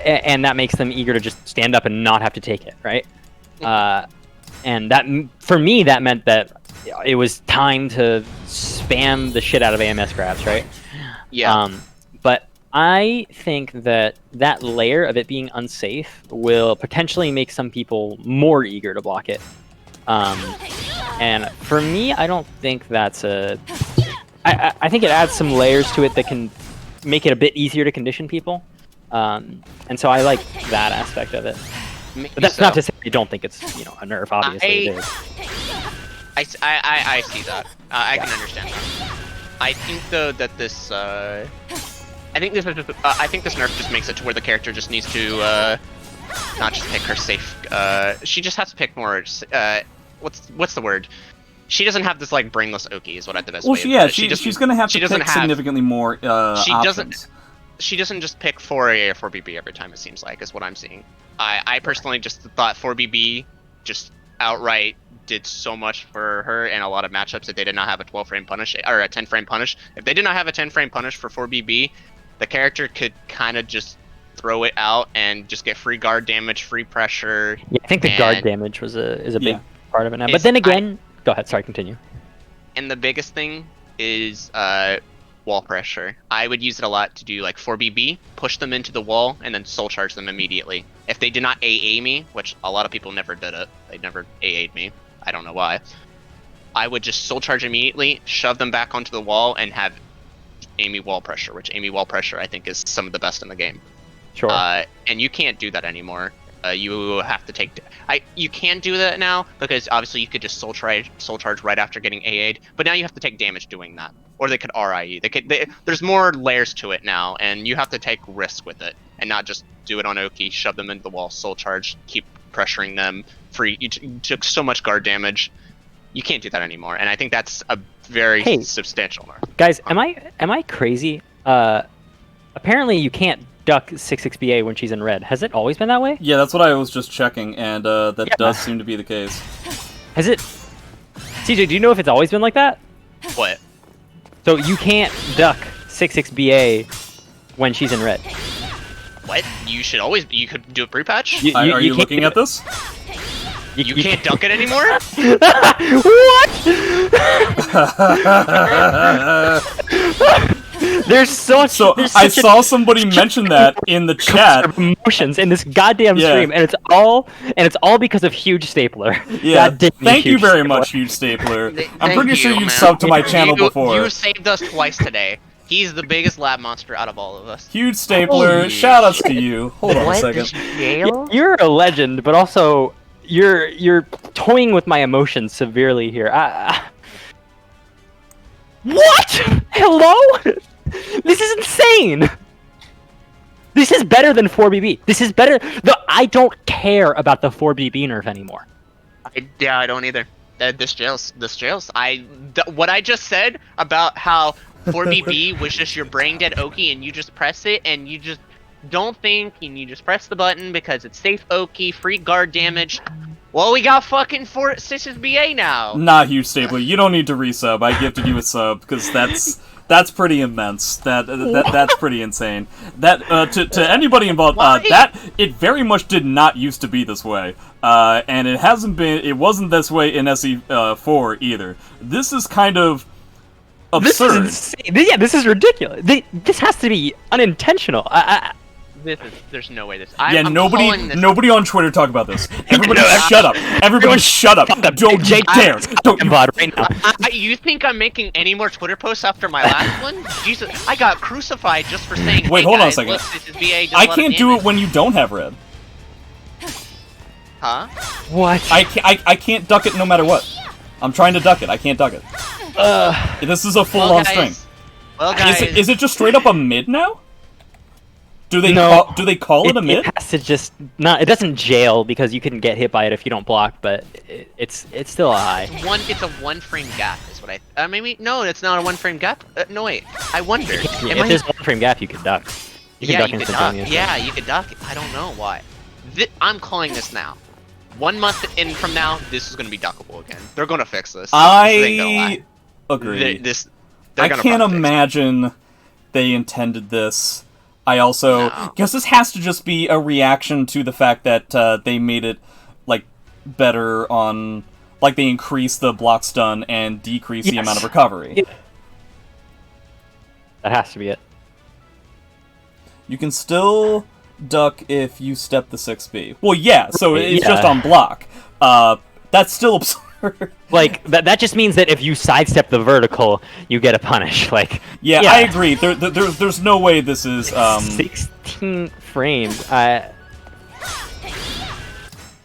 and that makes them eager to just stand up and not have to take it, right? And that, for me, that meant that it was time to spam the shit out of AMS grabs, right? Yeah. But I think that that layer of it being unsafe will potentially make some people more eager to block it. And for me, I don't think that's I think it adds some layers to it that can make it a bit easier to condition people. And so I like that aspect of it. But that's not to say I don't think it's, a nerf, obviously it is. I see that. I can understand that. I think, though, that this, I think this is I think this nerf just makes it to where the character just needs to not just pick her safe. She just has to pick more. What's the word? She doesn't have this like brainless Oki is what I the best way. Well, she's gonna have to pick significantly more she options. She doesn't just pick 4A or 4BB every time. It seems like is what I'm seeing. I personally just thought 4BB just outright did so much for her in a lot of matchups that they did not have a 12-frame punish or a 10-frame punish. If they did not have a 10-frame punish for 4BB, the character could kind of just throw it out and just get free guard damage, free pressure. Yeah, I think the guard damage is a big part of it now. But then again, go ahead. Sorry, continue. And the biggest thing is wall pressure. I would use it a lot to do like 4BB, push them into the wall, and then soul charge them immediately. If they did not AA me, which a lot of people never did it, they never AA'd me. I don't know why. I would just soul charge immediately, shove them back onto the wall, and have Amy wall pressure, which Amy wall pressure I think is some of the best in the game. Sure. And you can't do that anymore. You have to take. You can do that now because obviously you could just soul charge right after getting AA'd, but now you have to take damage doing that, or they could RIE. There's more layers to it now, and you have to take risk with it and not just do it on Oki, shove them into the wall, soul charge, keep pressuring them. You took so much guard damage. You can't do that anymore, and I think that's a very substantial nerf. Guys, am I crazy? Apparently you can't duck 6-6BA when she's in red. Has it always been that way? Yeah, that's what I was just checking, and that does seem to be the case. Has it? CJ, do you know if it's always been like that? What? So you can't duck 6-6BA when she's in red. What? You could do a pre-patch? Are you looking at this? You can't dunk it anymore? What? There's such I saw somebody mention that in the chat. Emotions in this goddamn stream, and it's all because of Huge Stapler. Yeah, thank you very much, Huge Stapler. I'm pretty sure you've subbed to my channel before. You saved us twice today. He's the biggest lab monster out of all of us. Huge Stapler, shoutouts to you. Hold on a second. You're a legend, but also you're toying with my emotions severely here. What? Hello? This is insane! This is better than 4BB. This is better. I don't care about the 4BB nerf anymore. I don't either. This jails. What I just said about how 4BB was just your brain dead Oki and you just press it and you just don't think and you just press the button because it's safe Oki, free guard damage. Well, we got fucking 6BA now. Nah, Huge Stapler, you don't need to resub. I gifted you a sub because that's pretty immense. That's pretty insane. That to anybody involved, that it very much did not used to be this way, and it wasn't this way in SE4 either. This is kind of absurd. This is insane. Yeah, this is ridiculous. This has to be unintentional. There's no way this. Nobody on Twitter talk about this. Everybody shut up. Everybody shut up. Don't dare. Don't right now. You think I'm making any more Twitter posts after my last one? Jesus, I got crucified just for saying. Wait, hey hold guys, on a second. Look, this is VA, I can't do it when you don't have red. Huh? What? I can't duck it no matter what. I'm trying to duck it. I can't duck it. This is a full-on string. Well, guys. Is it just straight up a mid now? Do they call it a mid? It has to just not. It doesn't jail because you can get hit by it if you don't block, but it's still a high. It's a 1-frame gap is what I. Maybe no, it's not a 1-frame gap. No wait, I wonder. If there's a 1-frame gap, you can duck. You can duck instantaneously. Yeah, you can duck. I don't know why. I'm calling this now. 1 month in from now, this is gonna be duckable again. They're gonna fix this. I agree. I can't imagine they intended this. I also guess this has to just be a reaction to the fact that they made it like better on, like they increased the block stun and decreased the amount of recovery. Yeah. That has to be it. You can still duck if you step the 6B. Well, yeah, so it's just on block. That's still absurd. Like that just means that if you sidestep the vertical, you get a punish. Like yeah. I agree. There's no way this is 16 frames.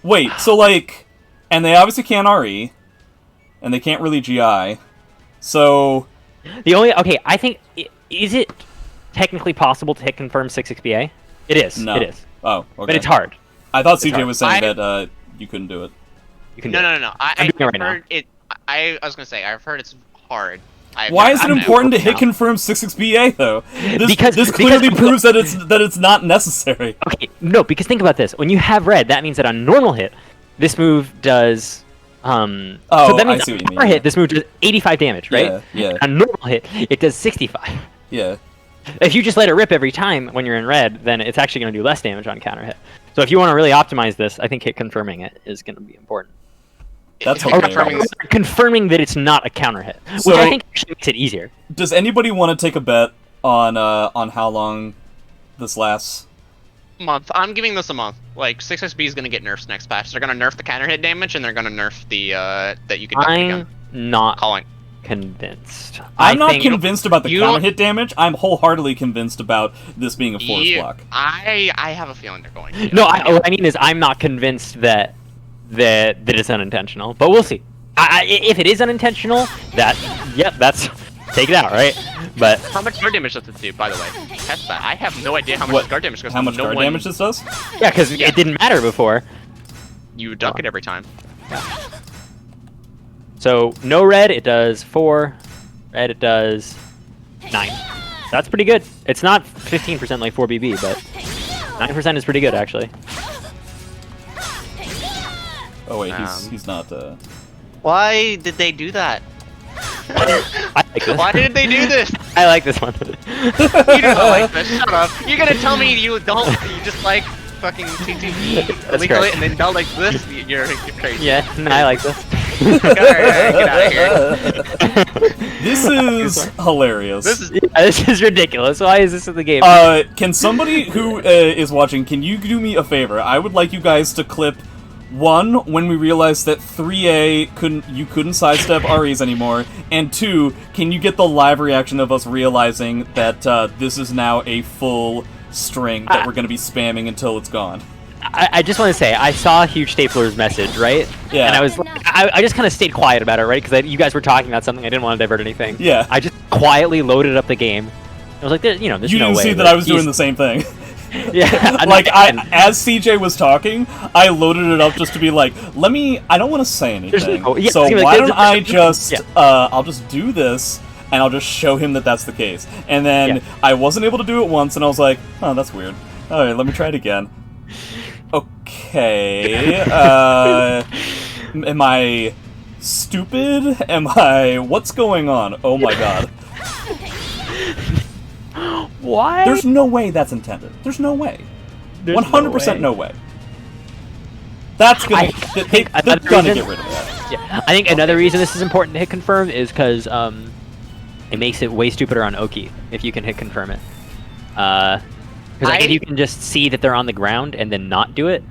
Wait, so like, and they obviously can't RE, and they can't really GI. So the only I think is it technically possible to hit confirm 6xPA? It is. No. It is. Oh, okay. But it's hard. I thought CJ hard. was saying that you couldn't do it. You can No. I'm doing it right heard it. I was gonna say I've heard it's hard. Why is it important to hit confirm 6xPA though? This clearly proves that it's not necessary. Okay, no, because think about this. When you have red, that means that on normal hit, this move does. So that means I see what you on mean. power hit, this move does 85 damage, right? Yeah. On normal hit, it does 65. Yeah. If you just let it rip every time when you're in red, then it's actually going to do less damage on counter hit. So if you want to really optimize this, I think hit confirming it is going to be important. That's Confirming that it's not a counter hit, So, which I think actually makes it easier. Does anybody want to take a bet on how long this lasts? Month. I'm giving this a month. Like 6xB is gonna get nerfed next patch. They're gonna nerf the counter hit damage, and they're gonna nerf the that you can. I'm not calling. Convinced. I'm not convinced about the counter hit damage. I'm wholeheartedly convinced about this being a force block. I have a feeling they're going to. No, what I mean is I'm not convinced that it's unintentional, but we'll see. If it is unintentional, that's take it out, right? But how much guard damage does it do, by the way? Test that. I have no idea how much guard damage does. How much guard damage this does? Yeah, because it didn't matter before. You duck it every time. Yeah. So no red, it does 4. Red, it does 9. That's pretty good. It's not 15% like 4BB, but 9% is pretty good actually. Oh wait, he's not. Why did they do that? I like this. Why did they do this? I like this one. You don't like this. Shut up. You're gonna tell me you don't. You just like fucking TTV illegally, and then don't like this. You're crazy. Yeah, no, I like this. Alright, get out of here. This is hilarious. This is ridiculous. Why is this in the game? Can somebody who is watching, can you do me a favor? I would like you guys to clip 1, when we realized that 3A you couldn't sidestep REs anymore, and 2, can you get the live reaction of us realizing that this is now a full string that we're going to be spamming until it's gone? I just want to say, I saw Huge Stapler's message, right? Yeah. And I was I just kind of stayed quiet about it, right? Because you guys were talking about something, I didn't want to divert anything. Yeah. I just quietly loaded up the game. I was like, there's no way. You didn't see that I was doing the same thing. Yeah. As CJ was talking, I loaded it up just to be like, I don't want to say anything. So why don't I just, I'll just do this, and I'll just show him that that's the case. And then I wasn't able to do it once, and I was like, oh, that's weird. Alright, let me try it again. Okay, am I stupid? What's going on? Oh my god. Why? There's no way that's intended. There's no way. 100% no way. That's gonna. They're gonna get rid of that. Yeah, I think another reason this is important to hit confirm is because it makes it way stupider on Oki if you can hit confirm it. Because if you can just see that they're on the ground and then not do it,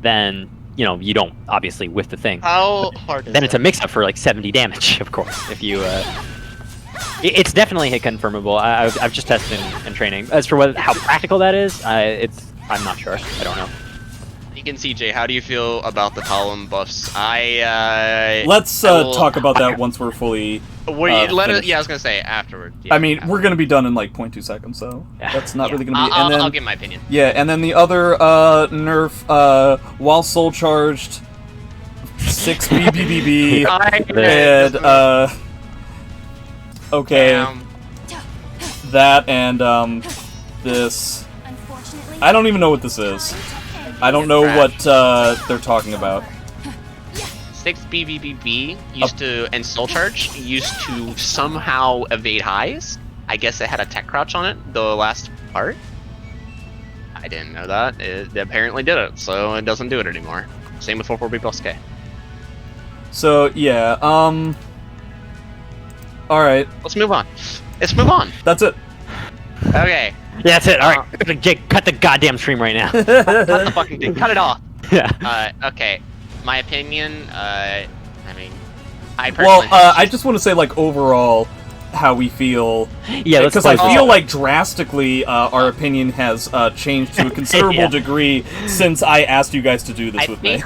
then you don't obviously whiff the thing. How hard is Then it's a mix-up for like 70 damage, of course. If you, it's definitely hit confirmable. I've just tested in training. As for how practical that is, I'm not sure. I don't know. Vegan CJ, how do you feel about the column buffs? Let's talk about that once we're fully. Yeah, I was gonna say afterward. Yeah, I mean, we're gonna be done in like 0.2 seconds, so that's not really gonna be. I'll give my opinion. Yeah, and then the other nerf, while soul charged, 6 BBBB, and okay, that and this. I don't even know what this is. I don't know what they're talking about. 6 BBBB used to, and Soul Charge used to somehow evade highs. I guess it had a tech crouch on it, the last part. I didn't know that. It apparently did it, so it doesn't do it anymore. Same with 44B plus K. So, yeah, alright. Let's move on. Let's move on. That's it. Okay. Yeah, that's it. Alright, Jake, cut the goddamn stream right now. Cut the fucking thing. Cut it off. Yeah. Okay. My opinion, I mean, I personally... Well, I just want to say, like, overall, how we feel. Yeah, because I feel like drastically our opinion has changed to a considerable degree since I asked you guys to do this with me.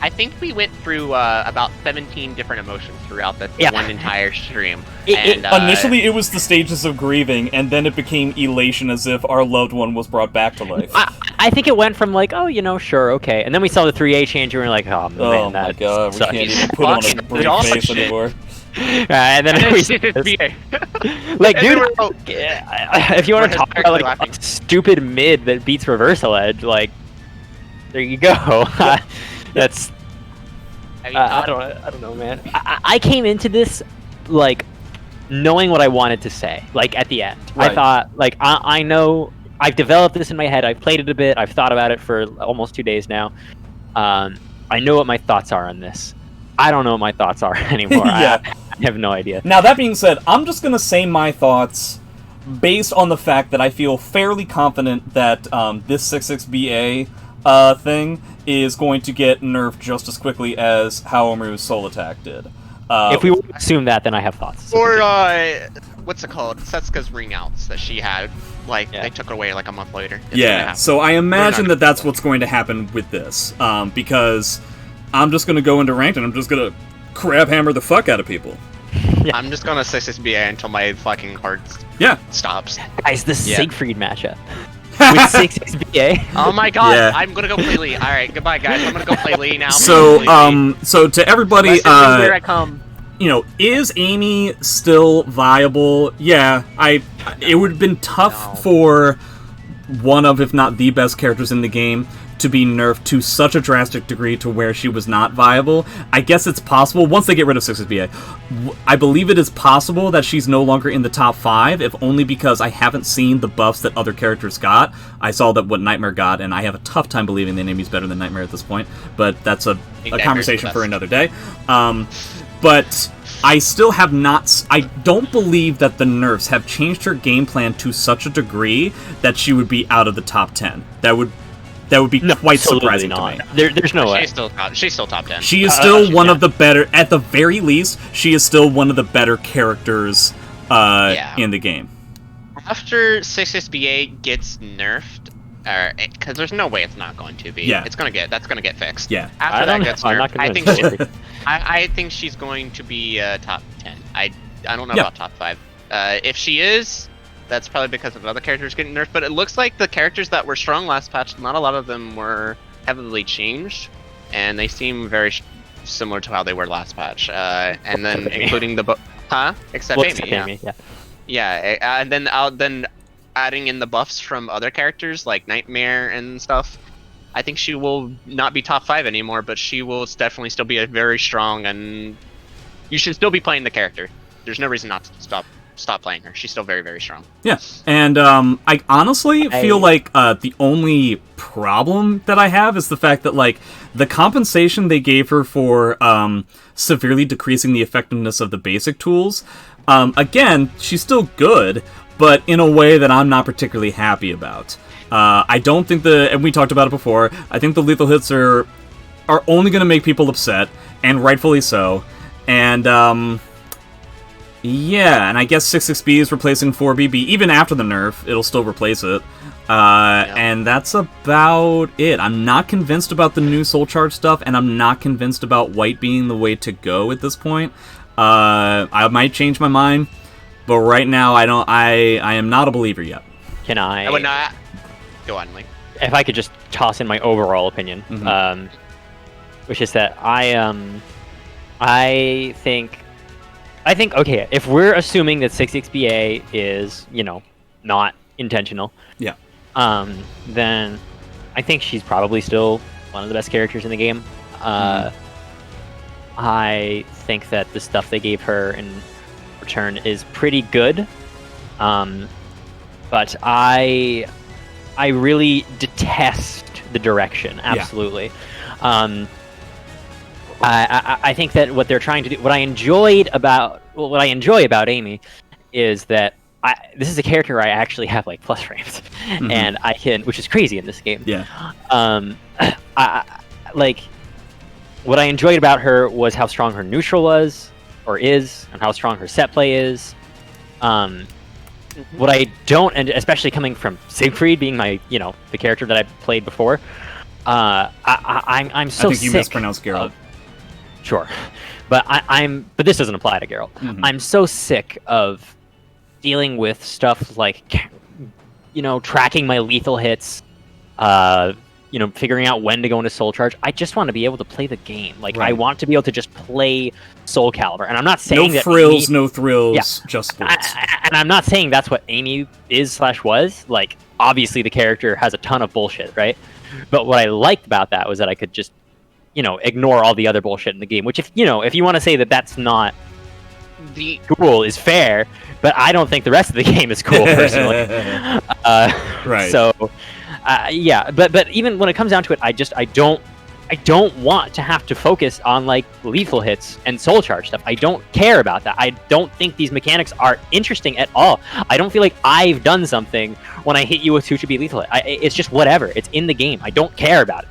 I think we went through about 17 different emotions throughout the one entire stream. Initially, it was the stages of grieving, and then it became elation as if our loved one was brought back to life. I think it went from like, oh, you know, sure, okay, and then we saw the 3A change, and we were like, oh man, oh my god, we can't even put on a brave face anymore. And then we like, dude, if you want to talk about like stupid mid that beats reversal edge, like, there you go. That's I don't know, man. I came into this like knowing what I wanted to say. Like at the end, right. I thought like I know I've developed this in my head. I've played it a bit. I've thought about it for almost 2 days now. I know what my thoughts are on this. I don't know what my thoughts are anymore. I have no idea. Now that being said, I'm just gonna say my thoughts based on the fact that I feel fairly confident that this 66BA thing is going to get nerfed just as quickly as Haomu's soul attack did. If we assume that, then I have thoughts. Or what's it called? Setsuka's ring-outs that she had. Like they took it away like a month later. Yeah. So I imagine that that's what's going to happen with this, because I'm just going to go into ranked and I'm just going to crab hammer the fuck out of people. Yeah. I'm just gonna 66BA until my fucking heart stops. Guys, the Siegfried matchup. With 66BA. Oh my god, I'm gonna go play Lee. Alright, goodbye guys, I'm gonna go play Lee now. So to everybody, here I come. You know, is Amy still viable? Yeah, it would have been tough for one of, if not the best characters in the game to be nerfed to such a drastic degree to where she was not viable. I guess it's possible, once they get rid of 66BA, I believe it is possible that she's no longer in the top 5, if only because I haven't seen the buffs that other characters got. I saw that what Nightmare got, and I have a tough time believing that Amy's better than Nightmare at this point, but that's a conversation for another day. But I still have not... I don't believe that the nerfs have changed her game plan to such a degree that she would be out of the top 10. That would be quite surprising to me. There's no way. She's still top 10. She is still one of the better... At the very least, she is still one of the better characters in the game. After 66BA gets nerfed, because there's no way it's not going to be. Yeah. That's gonna get fixed. Yeah. After that gets nerfed, I think she's going to be top 10. I don't know about top 5. If she is, that's probably because of other characters getting nerfed. But it looks like the characters that were strong last patch, not a lot of them were heavily changed, and they seem very similar to how they were last patch. And then including the except Amy. Yeah, and then adding in the buffs from other characters like Nightmare and stuff. I think she will not be top 5 anymore, but she will definitely still be a very strong, and you should still be playing the character. There's no reason not to stop playing her. She's still very, very strong. Yeah, and I honestly feel like the only problem that I have is the fact that like the compensation they gave her for severely decreasing the effectiveness of the basic tools. Again, she's still good, but in a way that I'm not particularly happy about. I don't think and we talked about it before, I think the lethal hits are only going to make people upset, and rightfully so. And, yeah, and I guess 66B is replacing 4BB. Even after the nerf, it'll still replace it. And that's about it. I'm not convinced about the new Soul Charge stuff, and I'm not convinced about white being the way to go at this point. I might change my mind, but right now I am not a believer yet. Can I would not. Go on, Lee. If I could just toss in my overall opinion, which is that I think okay, if we're assuming that 66BA is, you know, not intentional, then I think she's probably still one of the best characters in the game. I think that the stuff they gave her in return is pretty good, but I really detest the direction. Absolutely. I think that what they're trying to do, what I enjoy about Amy, is that this is a character where I actually have like plus frames, and I can, which is crazy in this game. Yeah. What I enjoyed about her was how strong her neutral was, or is, and how strong her set play is. What I don't, and especially coming from Siegfried being my, the character that I played before, I'm so I think you sick mispronounced Geralt. Sure, but but this doesn't apply to Geralt. I'm so sick of dealing with stuff like, tracking my lethal hits, figuring out when to go into Soul Charge. I just want to be able to play the game. Like, I want to be able to just play Soul Calibur, and I'm not saying no frills, no thrills, just sports. And I'm not saying that's what Amy is/was. Like, obviously the character has a ton of bullshit, right? But what I liked about that was that I could just, ignore all the other bullshit in the game. Which, if you want to say that that's not cool, is fair. But I don't think the rest of the game is cool, personally. Right. So, yeah. But even when it comes down to it, I don't want to have to focus on like lethal hits and soul charge stuff. I don't care about that. I don't think these mechanics are interesting at all. I don't feel like I've done something when I hit you with 2-2-B lethal hit. It's just whatever. It's in the game. I don't care about it.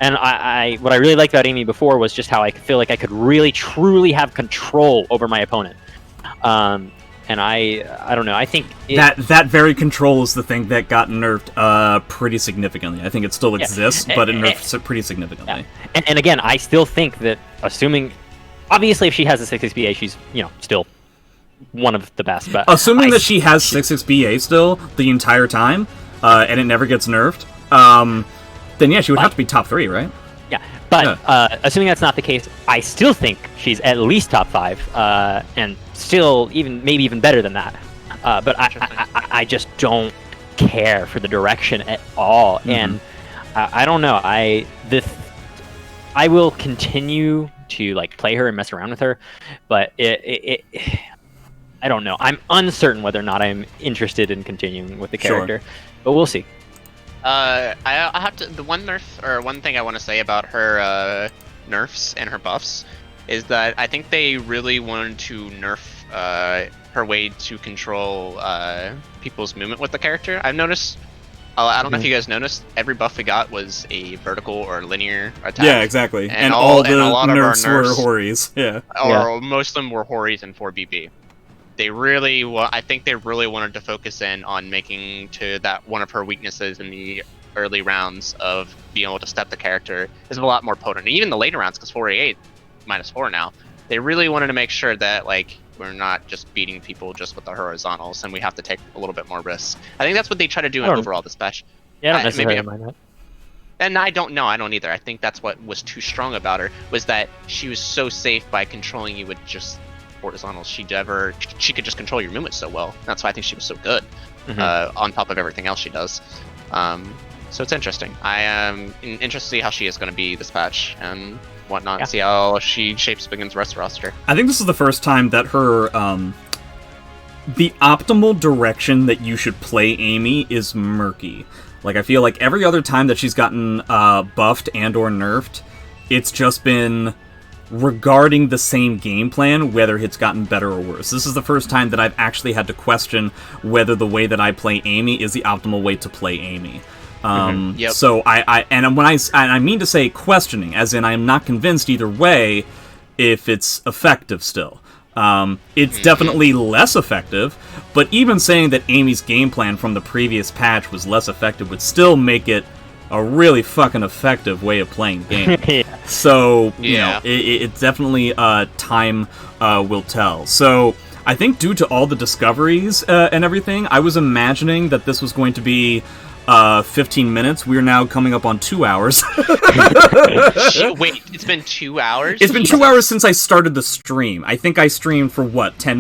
And what I really liked about Amy before was just how I feel like I could really truly have control over my opponent. And I don't know. I think that very control is the thing that got nerfed pretty significantly. I think it still exists, but it nerfs it pretty significantly. Yeah. And again, I still think that, assuming, obviously, if she has a 6-6 BA, she's still one of the best. But assuming that she has 6-6 BA still the entire time, and it never gets nerfed, then yeah, she would have to be top 3, right? Yeah, but assuming that's not the case, I still think she's at least top 5, and still maybe even better than that. But I just don't care for the direction at all, and I don't know. I will continue to like play her and mess around with her, but I don't know. I'm uncertain whether or not I'm interested in continuing with the character, but we'll see. I have to. The one thing I want to say about her nerfs and her buffs is that I think they really wanted to nerf her way to control people's movement with the character. I've noticed. I don't know if you guys noticed. Every buff we got was a vertical or linear attack. Yeah, exactly. And all the nerfs were Horis. Yeah. Or most of them were Horis and 4BB. I think they really wanted to focus in on making to that one of her weaknesses in the early rounds of being able to step the character is a lot more potent. And even the later rounds, because 4A8 -4 now, they really wanted to make sure that like we're not just beating people just with the horizontals, and we have to take a little bit more risks. I think that's what they try to do in overall this patch. Yeah, I don't necessarily mind that. And I don't know. I don't either. I think that's what was too strong about her, was that she was so safe by controlling you with just horizontals. She could just control your movement so well. That's why I think she was so good. On top of everything else she does. So it's interesting. I am interested to see how she is going to be this patch and whatnot. See how she shapes against the rest of the roster. I think this is the first time that her the optimal direction that you should play Amy is murky. Like, I feel like every other time that she's gotten buffed and or nerfed, it's just been regarding the same game plan, whether it's gotten better or worse. This is the first time that I've actually had to question whether the way that I play Amy is the optimal way to play Amy. So I mean to say questioning, as in I am not convinced either way if it's effective still. It's definitely less effective, but even saying that Amy's game plan from the previous patch was less effective would still make it a really fucking effective way of playing the game. So, you know, it definitely time will tell. So, I think due to all the discoveries and everything, I was imagining that this was going to be 15 minutes. We're now coming up on 2 hours. Wait, it's been 2 hours? It's been 2 hours since I started the stream. I think I streamed for, 10